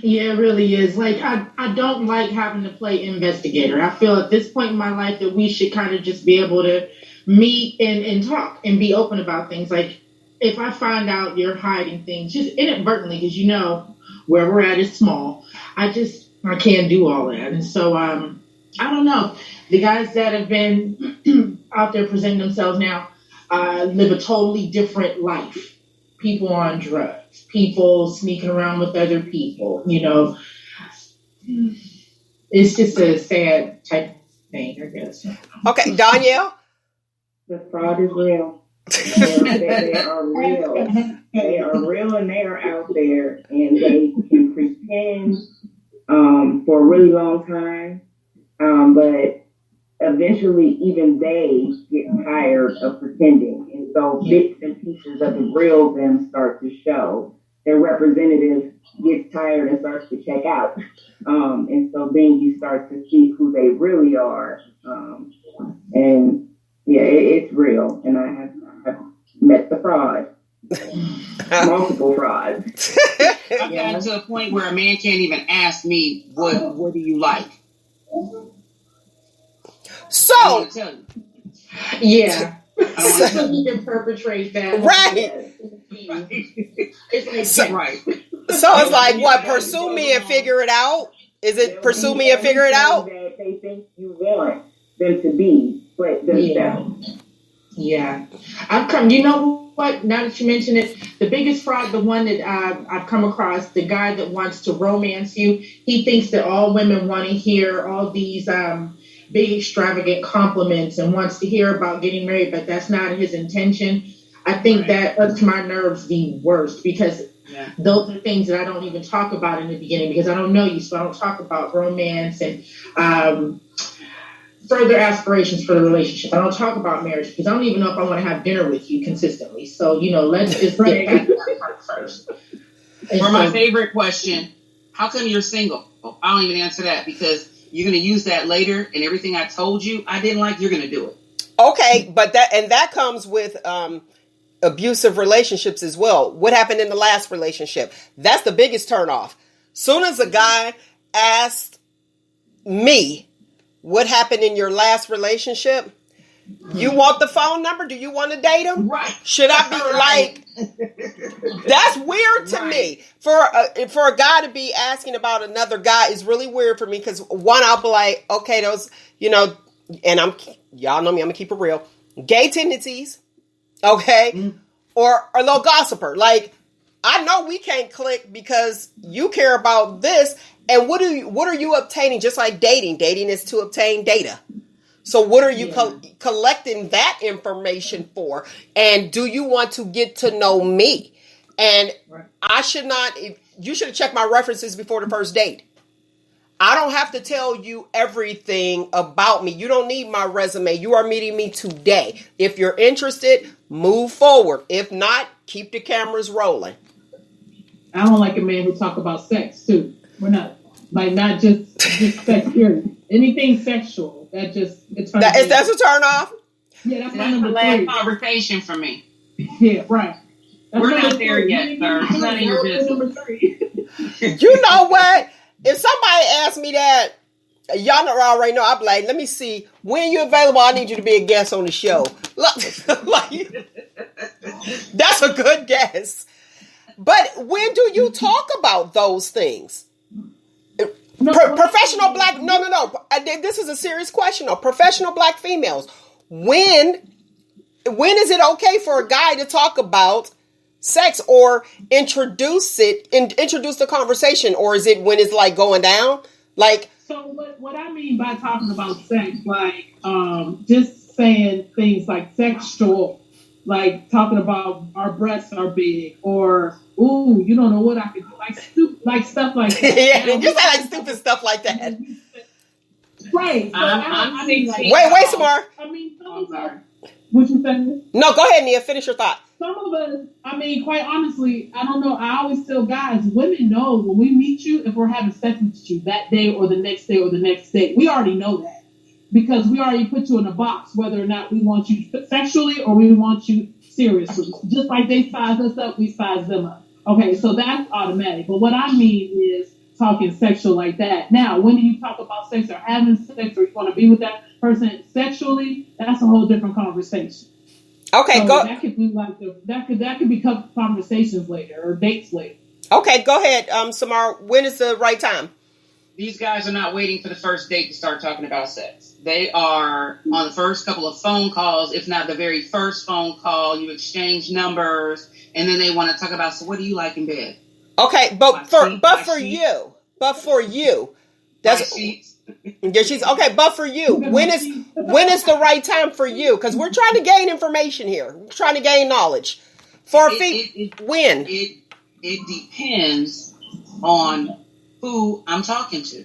S2: Yeah, it really is. Like, I don't like having to play investigator. I feel at this point in my life that we should kind of just be able to meet and talk and be open about things. Like, if I find out you're hiding things, just inadvertently, because you know where we're at is small, I can't do all that. And so, I don't know. The guys that have been out there presenting themselves now live a totally different life. People on drugs, people sneaking around with other people, you know. It's just a sad type of thing, I guess.
S1: Okay, Danielle.
S3: The fraud is real. They are real. They are real and they are out there and they can pretend for a really long time. But eventually even they get tired of pretending. And so bits and pieces of the real them start to show. Their representative gets tired and starts to check out. And so then you start to see who they really are. And yeah, it's real. And I have met the fraud. Multiple frauds.
S4: I've gotten to a point where a man can't even ask me, what do you like?
S1: So,
S4: I want to tell you.
S2: Yeah.
S4: I don't want to
S2: So
S4: tell you.
S2: you can perpetrate that.
S1: right.
S2: It's like,
S4: Right.
S1: So it's like, what, pursue me and figure it out? Is it pursue me and figure it out?
S3: That they think you want them to be, but themselves.
S2: Yeah. You know what? Now that you mention it, the biggest fraud, the one that I've come across, the guy that wants to romance you, he thinks that all women want to hear all these big extravagant compliments and wants to hear about getting married, but that's not his intention. I think that up to my nerves the worst because those are things that I don't even talk about in the beginning because I don't know you, so I don't talk about romance and further aspirations for the relationship. I don't talk about marriage because I don't even know if I want to have dinner with you consistently. So, let's just get back to that part first.
S4: Or my favorite question, how come you're single? I don't even answer that because you're going to use that later and everything I told you I didn't like, you're going to do it.
S1: Okay, but that comes with abusive relationships as well. What happened in the last relationship? That's the biggest turnoff. Soon as a guy asked me what happened in your last relationship, you want the phone number? Do you want to date him?
S4: Right.
S1: Should I be like? That's weird to me. For a guy to be asking about another guy is really weird for me because one, I'll be like, okay, those, and y'all know me, I'm gonna keep it real. Gay tendencies, okay, or a little gossiper. Like, I know we can't click because you care about this. And what are you obtaining? Just like dating. Dating is to obtain data. So what are you collecting that information for? And do you want to get to know me? And you should have checked my references before the first date. I don't have to tell you everything about me. You don't need my resume. You are meeting me today. If you're interested, move forward. If not, keep the cameras rolling.
S5: I don't like a man who talk about sex too. We're not not just sex here. Anything sexual that's a
S1: turn off.
S5: Yeah, that's my
S4: the
S5: number
S4: last
S5: 3.
S4: conversation for me.
S5: Yeah, right.
S4: We're not there yet, sir. It's none of your business.
S5: Number 3.
S1: You know what? If somebody asked me that, y'all already know, I'd be like, let me see. When you available, I need you to be a guest on the show. Like, that's a good guess. But when do you talk about those things? Professional black, no. This is a serious question. Professional black females. When is it okay for a guy to talk about sex or introduce the conversation, or is it when it's like going down? Like,
S5: so what I mean by talking about sex, like just saying things like sexual, like talking about our breasts are big, or ooh, you don't know what I could do, like stuff like that.
S1: Yeah, you say like stupid stuff like that.
S5: Right. So
S6: I'm 16.
S1: Wait, Samar.
S5: I mean, some
S6: I'm
S5: of
S6: sorry.
S5: us, what you saying?
S1: No, go ahead, Nia. Finish your thought.
S5: Some of us, I mean, quite honestly, I don't know. I always tell guys, women know when we meet you, if we're having sex with you that day or the next day or the next day. We already know that because we already put you in a box, whether or not we want you sexually or we want you seriously. Just like they size us up, we size them up. Okay, so that's automatic. But what I mean is talking sexual like that. Now, when you talk about sex or having sex or you want to be with that person sexually, that's a whole different conversation.
S1: Okay,
S5: So
S1: go.
S5: that could be like that could be conversations later or dates later.
S1: Okay, go ahead, Samar. When is the right time?
S6: These guys are not waiting for the first date to start talking about sex. They are on the first couple of phone calls, if not the very first phone call. You exchange numbers, and then they want to talk about, so what do you like in bed?
S1: Okay, but for you, that's
S6: My sheets.
S1: yeah. She's okay, but for you, when is the right time for you? Because we're trying to gain information here. We're trying to gain knowledge. For when?
S6: It depends on who I'm talking to,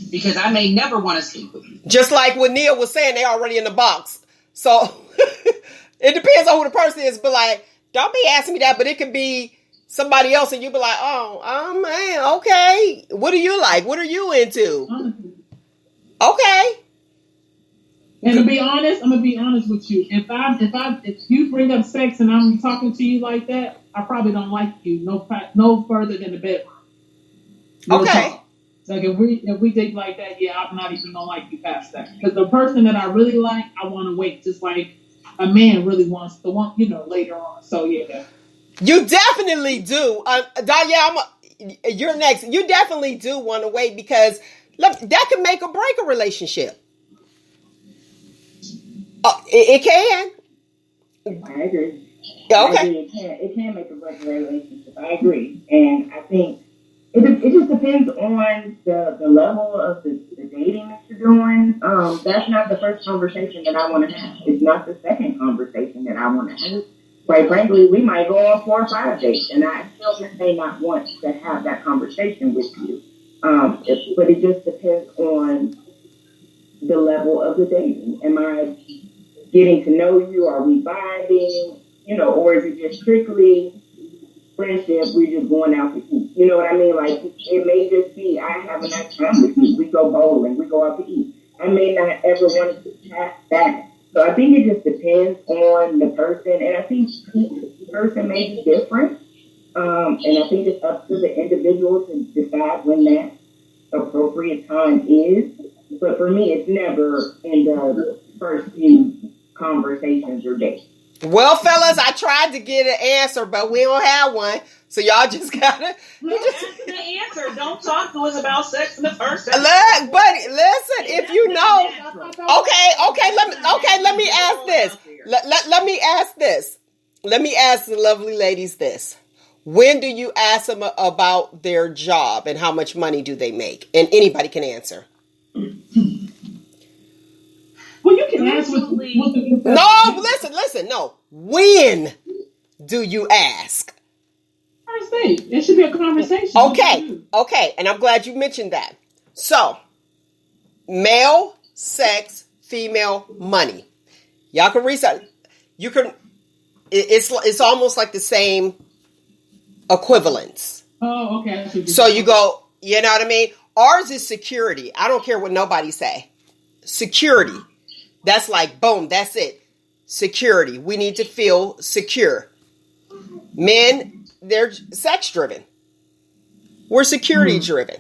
S6: because I may never want to sleep with you.
S1: Just like what Neil was saying, they already in the box. So it depends on who the person is. But like, don't be asking me that. But it could be somebody else, and you be like, oh man, okay. What do you like? What are you into? Okay.
S5: And to be honest, I'm gonna be honest with you. If you bring up sex and I'm talking to you like that, I probably don't like you no further than the bedroom. Real
S1: Okay.
S5: talk. Like if we date like that, yeah, I'm not even gonna like you past that. Because the person that I really like, I want to wait, just like a man really wants the one, later on. So yeah.
S1: You definitely do. Danya, you're next. You definitely do want to wait because look, that can make or break a relationship. It can.
S3: I agree.
S1: Yeah,
S3: I
S1: okay.
S3: agree. It can make a break a relationship. I agree. And I think it just depends on the level of the dating that you're doing. That's not the first conversation that I want to have. It's not the second conversation that I want to have. Quite frankly, we might go on 4 or 5 dates, and I still may not want to have that conversation with you. But it just depends on the level of the dating. Am I getting to know you? Are we vibing? Or is it just strictly friendship? We're just going out to eat. You know what I mean? Like, it may just be, I have a nice time with you. We go bowling. We go out to eat. I may not ever want to chat back. So I think it just depends on the person. And I think each person may be different. And I think it's up to the individual to decide when that appropriate time is. But for me, it's never in the first few conversations or dates.
S1: Well, fellas, I tried to get an answer, but we don't have one. So y'all just gotta.
S6: That's the answer. Don't talk to us about sex in the first.
S1: Look, buddy, listen. If you know, okay. Let me ask this. Let me ask this. Let me ask the lovely ladies this. When do you ask them about their job and how much money do they make? And anybody can answer.
S5: Well, you can ask with the
S1: No, listen. No. When do you ask?
S5: first date. It should be a conversation.
S1: Okay. And I'm glad you mentioned that. So, male, sex, female, money. Y'all can research. You can. It's almost like the same equivalence.
S5: Oh, okay.
S1: So you go. You know what I mean? Ours is security. I don't care what nobody say. Security. That's like, boom, that's it. Security. We need to feel secure. Men, they're sex driven. We're security driven.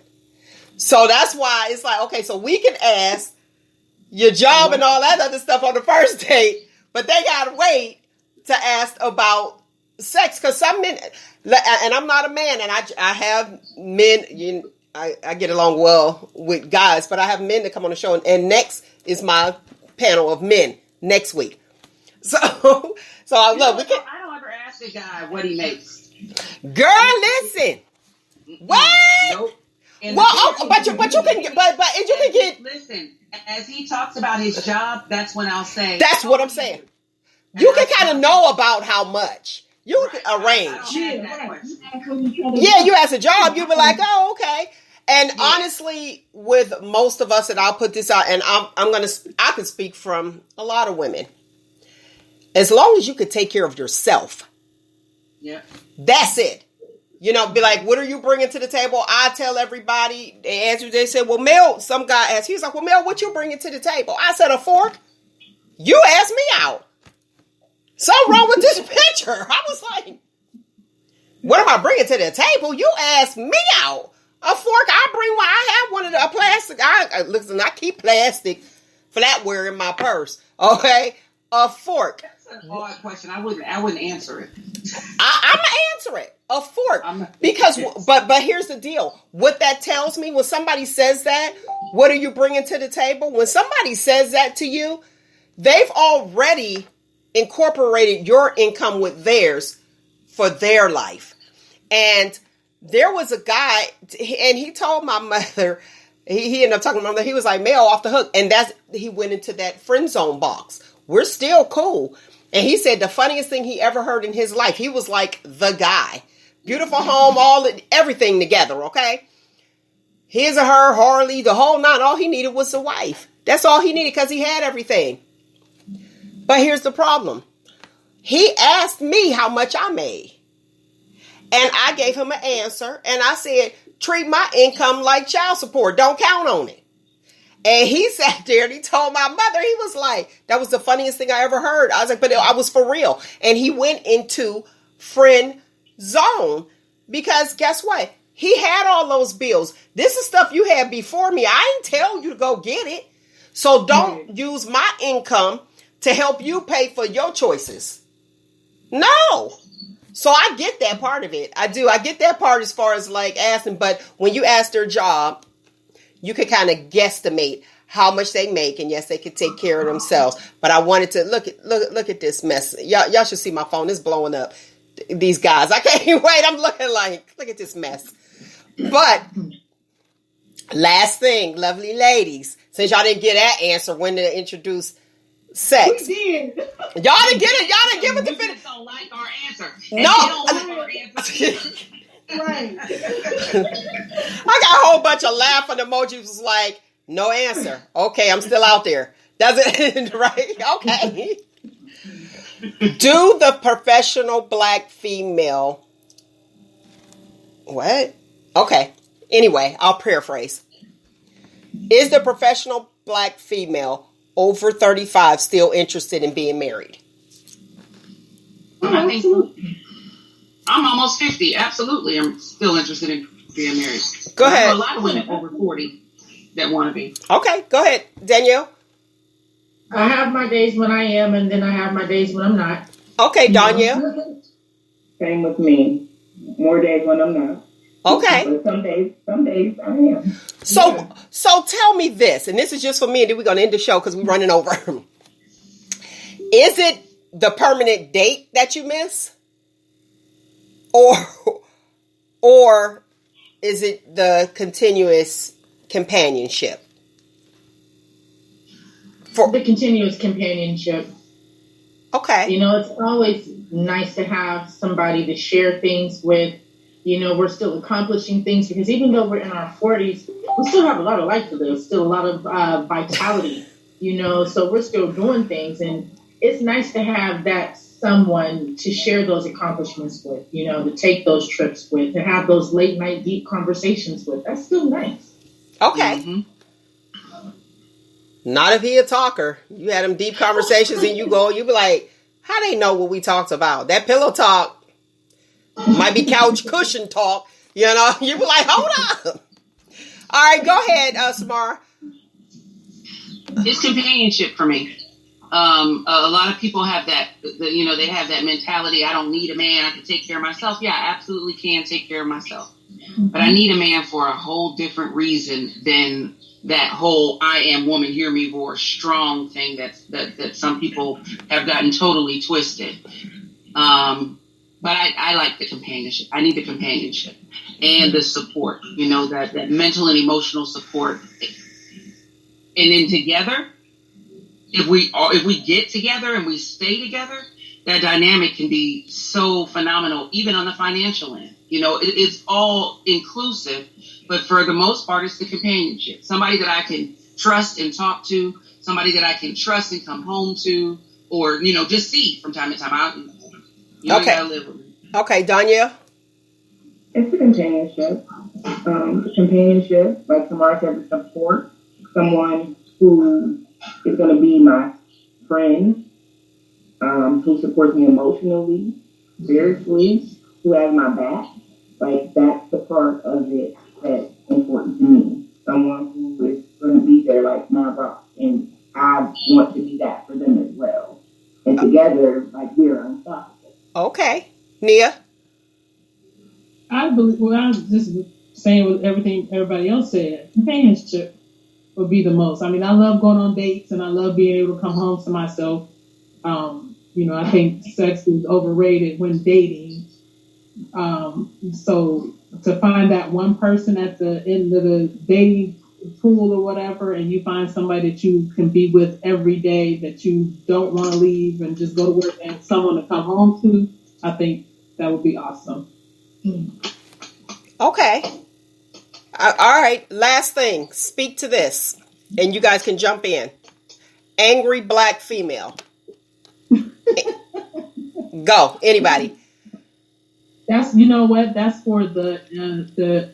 S1: So that's why it's like, okay, so we can ask your job and all that other stuff on the first date, but they got to wait to ask about sex. Because some men, and I'm not a man, and I have men, I get along well with guys, but I have men that come on the show, and next is my panel of men next week. So I love it.
S6: I don't ever ask a guy what he makes.
S1: Girl, listen. What?
S6: Nope.
S1: Well, but you can get.
S6: Listen, as he talks about his job, that's when I'll say.
S1: That's what I'm saying. You can kind of know about how much you can arrange.
S6: I don't ask that question.
S1: Yeah, you ask a job, you be like, oh, okay. And honestly, with most of us, and I'll put this out, and I can speak from a lot of women. As long as you could take care of yourself, that's it. You know, be like, what are you bringing to the table? I tell everybody, they answer, they said, well, Mel, some guy asked, he was like, well, Mel, what you bringing to the table? I said, a fork. You asked me out. Something wrong with this picture. I was like, what am I bringing to the table? You asked me out. A fork, I bring one. I have one of the plastic. Listen, I keep plastic flatware in my purse. Okay? A fork.
S4: That's an odd question. I wouldn't answer it.
S1: I'm gonna answer it. A fork. Because, but here's the deal. What that tells me, when somebody says that, what are you bringing to the table? When somebody says that to you, they've already incorporated your income with theirs for their life. And there was a guy, and he told my mother, he ended up talking to my mother, he was like, Mel, off the hook. And he went into that friend zone box. We're still cool. And he said the funniest thing he ever heard in his life, he was like the guy. Beautiful home, everything together, okay? His or her, Harley, the whole nine. All he needed was a wife. That's all he needed because he had everything. But here's the problem. He asked me how much I made. And I gave him an answer. And I said, treat my income like child support. Don't count on it. And he sat there and he told my mother, he was like, that was the funniest thing I ever heard. I was like, but I was for real. And he went into friend zone because guess what? He had all those bills. This is stuff you had before me. I ain't tell you to go get it. So don't use my income to help you pay for your choices. No. So I get that part of it. I do. I get that part as far as like asking. But when you ask their job, you could kind of guesstimate how much they make. And yes, they could take care of themselves. But I wanted to look at this mess. Y'all should see my phone. It's blowing up. These guys. I can't wait. I'm looking like, look at this mess. But last thing, lovely ladies, since y'all didn't get that answer when to introduce sex.
S2: We did.
S1: Y'all didn't get it. Y'all didn't give it the finish.
S4: Don't like our answer.
S1: No.
S2: Right.
S1: I got a whole bunch of laughing emojis. Was like, no answer. Okay, I'm still out there. Does it right? Okay. Do the professional black female what? Okay. Anyway, I'll paraphrase. Is the professional black female over 35 still interested in being married?
S4: I think I'm almost 50. Absolutely. I'm still interested in being married.
S1: Go ahead.
S4: There are a lot of women over 40 that want to be.
S1: Okay, go ahead, Danielle.
S2: I have my days when I am, and then I have my days when I'm not.
S1: Okay, Danielle.
S3: Same with me. More days when I'm not.
S1: Okay.
S3: But some days I am.
S1: So tell me this, and this is just for me, and then we're going to end the show because we're running over. Is it the permanent date that you miss? Or is it the continuous companionship?
S2: For the continuous companionship.
S1: Okay.
S2: You know, it's always nice to have somebody to share things with. You know, we're still accomplishing things because even though we're in our 40s, we still have a lot of life to live, still a lot of vitality, you know, so we're still doing things. And it's nice to have that someone to share those accomplishments with, you know, to take those trips with, to have those late night deep conversations with. That's still nice.
S1: Okay.
S4: Mm-hmm.
S1: Not if he a talker. You had them deep conversations and you be like, how they know what we talked about? That pillow talk might be couch cushion talk. You know, you be like, hold up. All right, go ahead, Samara.
S4: It's companionship for me. A lot of people have that, they have that mentality. I don't need a man. I can take care of myself. Yeah, I absolutely can take care of myself. But I need a man for a whole different reason than that whole I am woman, hear me roar strong thing that some people have gotten totally twisted. But I like the companionship. I need the companionship and the support, that mental and emotional support. And then together, if we get together and we stay together, that dynamic can be so phenomenal, even on the financial end. It's all inclusive, but for the most part, it's the companionship. Somebody that I can trust and talk to, somebody that I can trust and come home to, or, just see from time to time.
S1: Okay.
S4: Gotta live with me.
S1: Okay, Danielle?
S3: It's a companionship. Companionship, like Tamara said, the support. Someone who is going to be my friend, who supports me emotionally, spiritually, who has my back. Like, that's the part of it that's important to me. Someone who is going to be there like my rock. And I want to be that for them as well. And together, like, we're unstoppable.
S1: Okay. Nia?
S5: I believe, well, I was just saying with everything everybody else said, companionship would be the most. I mean, I love going on dates and I love being able to come home to myself. I think sex is overrated when dating. So to find that one person at the end of the dating pool or whatever, and you find somebody that you can be with every day, that you don't want to leave and just go to work, and someone to come home to, I think that would be awesome.
S1: Okay. All right. Last thing. Speak to this. And you guys can jump in. Angry black female. Go. Anybody.
S5: That's, that's for the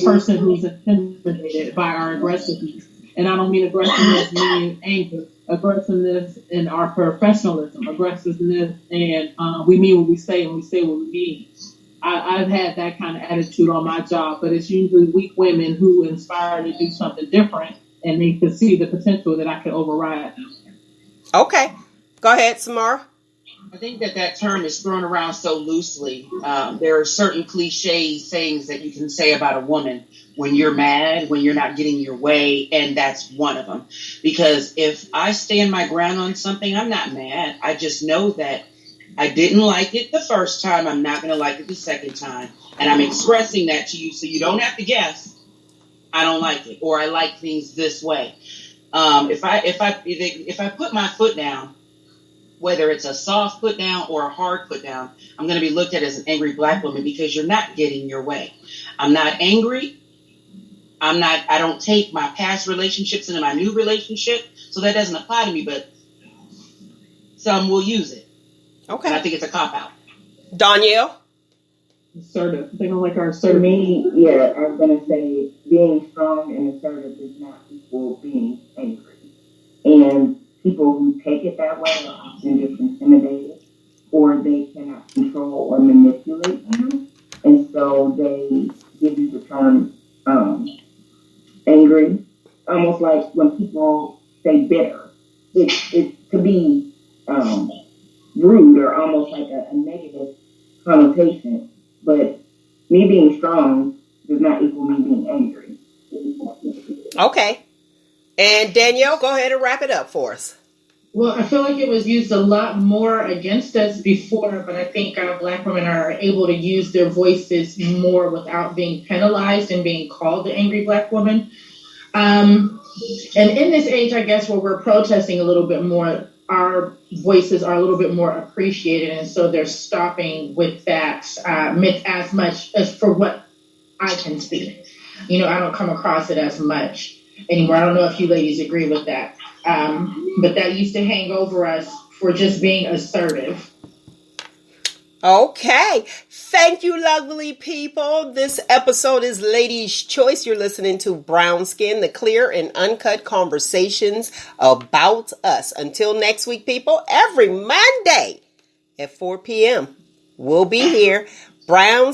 S5: person who's intimidated by our aggressiveness. And I don't mean aggressiveness meaning anger. Aggressiveness in our professionalism. Aggressiveness and we mean what we say and we say what we mean. I've had that kind of attitude on my job, but it's usually weak women who inspire to do something different, and they can see the potential that I can override them.
S1: Okay. Go ahead, Samara.
S6: I think that term is thrown around so loosely. There are certain cliche sayings that you can say about a woman when you're mad, when you're not getting your way, and that's one of them. Because if I stand my ground on something, I'm not mad. I just know that I didn't like it the first time. I'm not going to like it the second time. And I'm expressing that to you so you don't have to guess. I don't like it, or I like things this way. If I put my foot down, whether it's a soft put down or a hard put down, I'm going to be looked at as an angry black woman because you're not getting your way. I'm not angry. I don't take my past relationships into my new relationship. So that doesn't apply to me, but some will use it.
S1: Okay.
S6: And I think it's a cop-out.
S1: Danielle?
S5: Assertive. They don't like our
S3: For
S5: assertive.
S3: me, yeah, I was going to say being strong and assertive is not equal being angry. And people who take it that way are often just intimidated, or they cannot control or manipulate you. And so they give you the term angry, almost like when people say bitter. It could be rude or almost like a negative connotation. But me being strong does not equal me being angry.
S1: Okay. And Danielle, go ahead and wrap it up for us.
S2: Well, I feel like it was used a lot more against us before, but I think black women are able to use their voices more without being penalized and being called the angry black woman. And in this age, I guess, where we're protesting a little bit more, our voices are a little bit more appreciated. And so they're stopping with that myth as much as for what I can see. I don't come across it as much anymore. I don't know if you ladies agree with that. But that used to hang over us for just being assertive.
S1: Okay. Thank you, lovely people. This episode is Ladies' Choice. You're listening to Brown Skin, the clear and uncut conversations about us. Until next week, people, every Monday at 4 p.m. we'll be here. Brown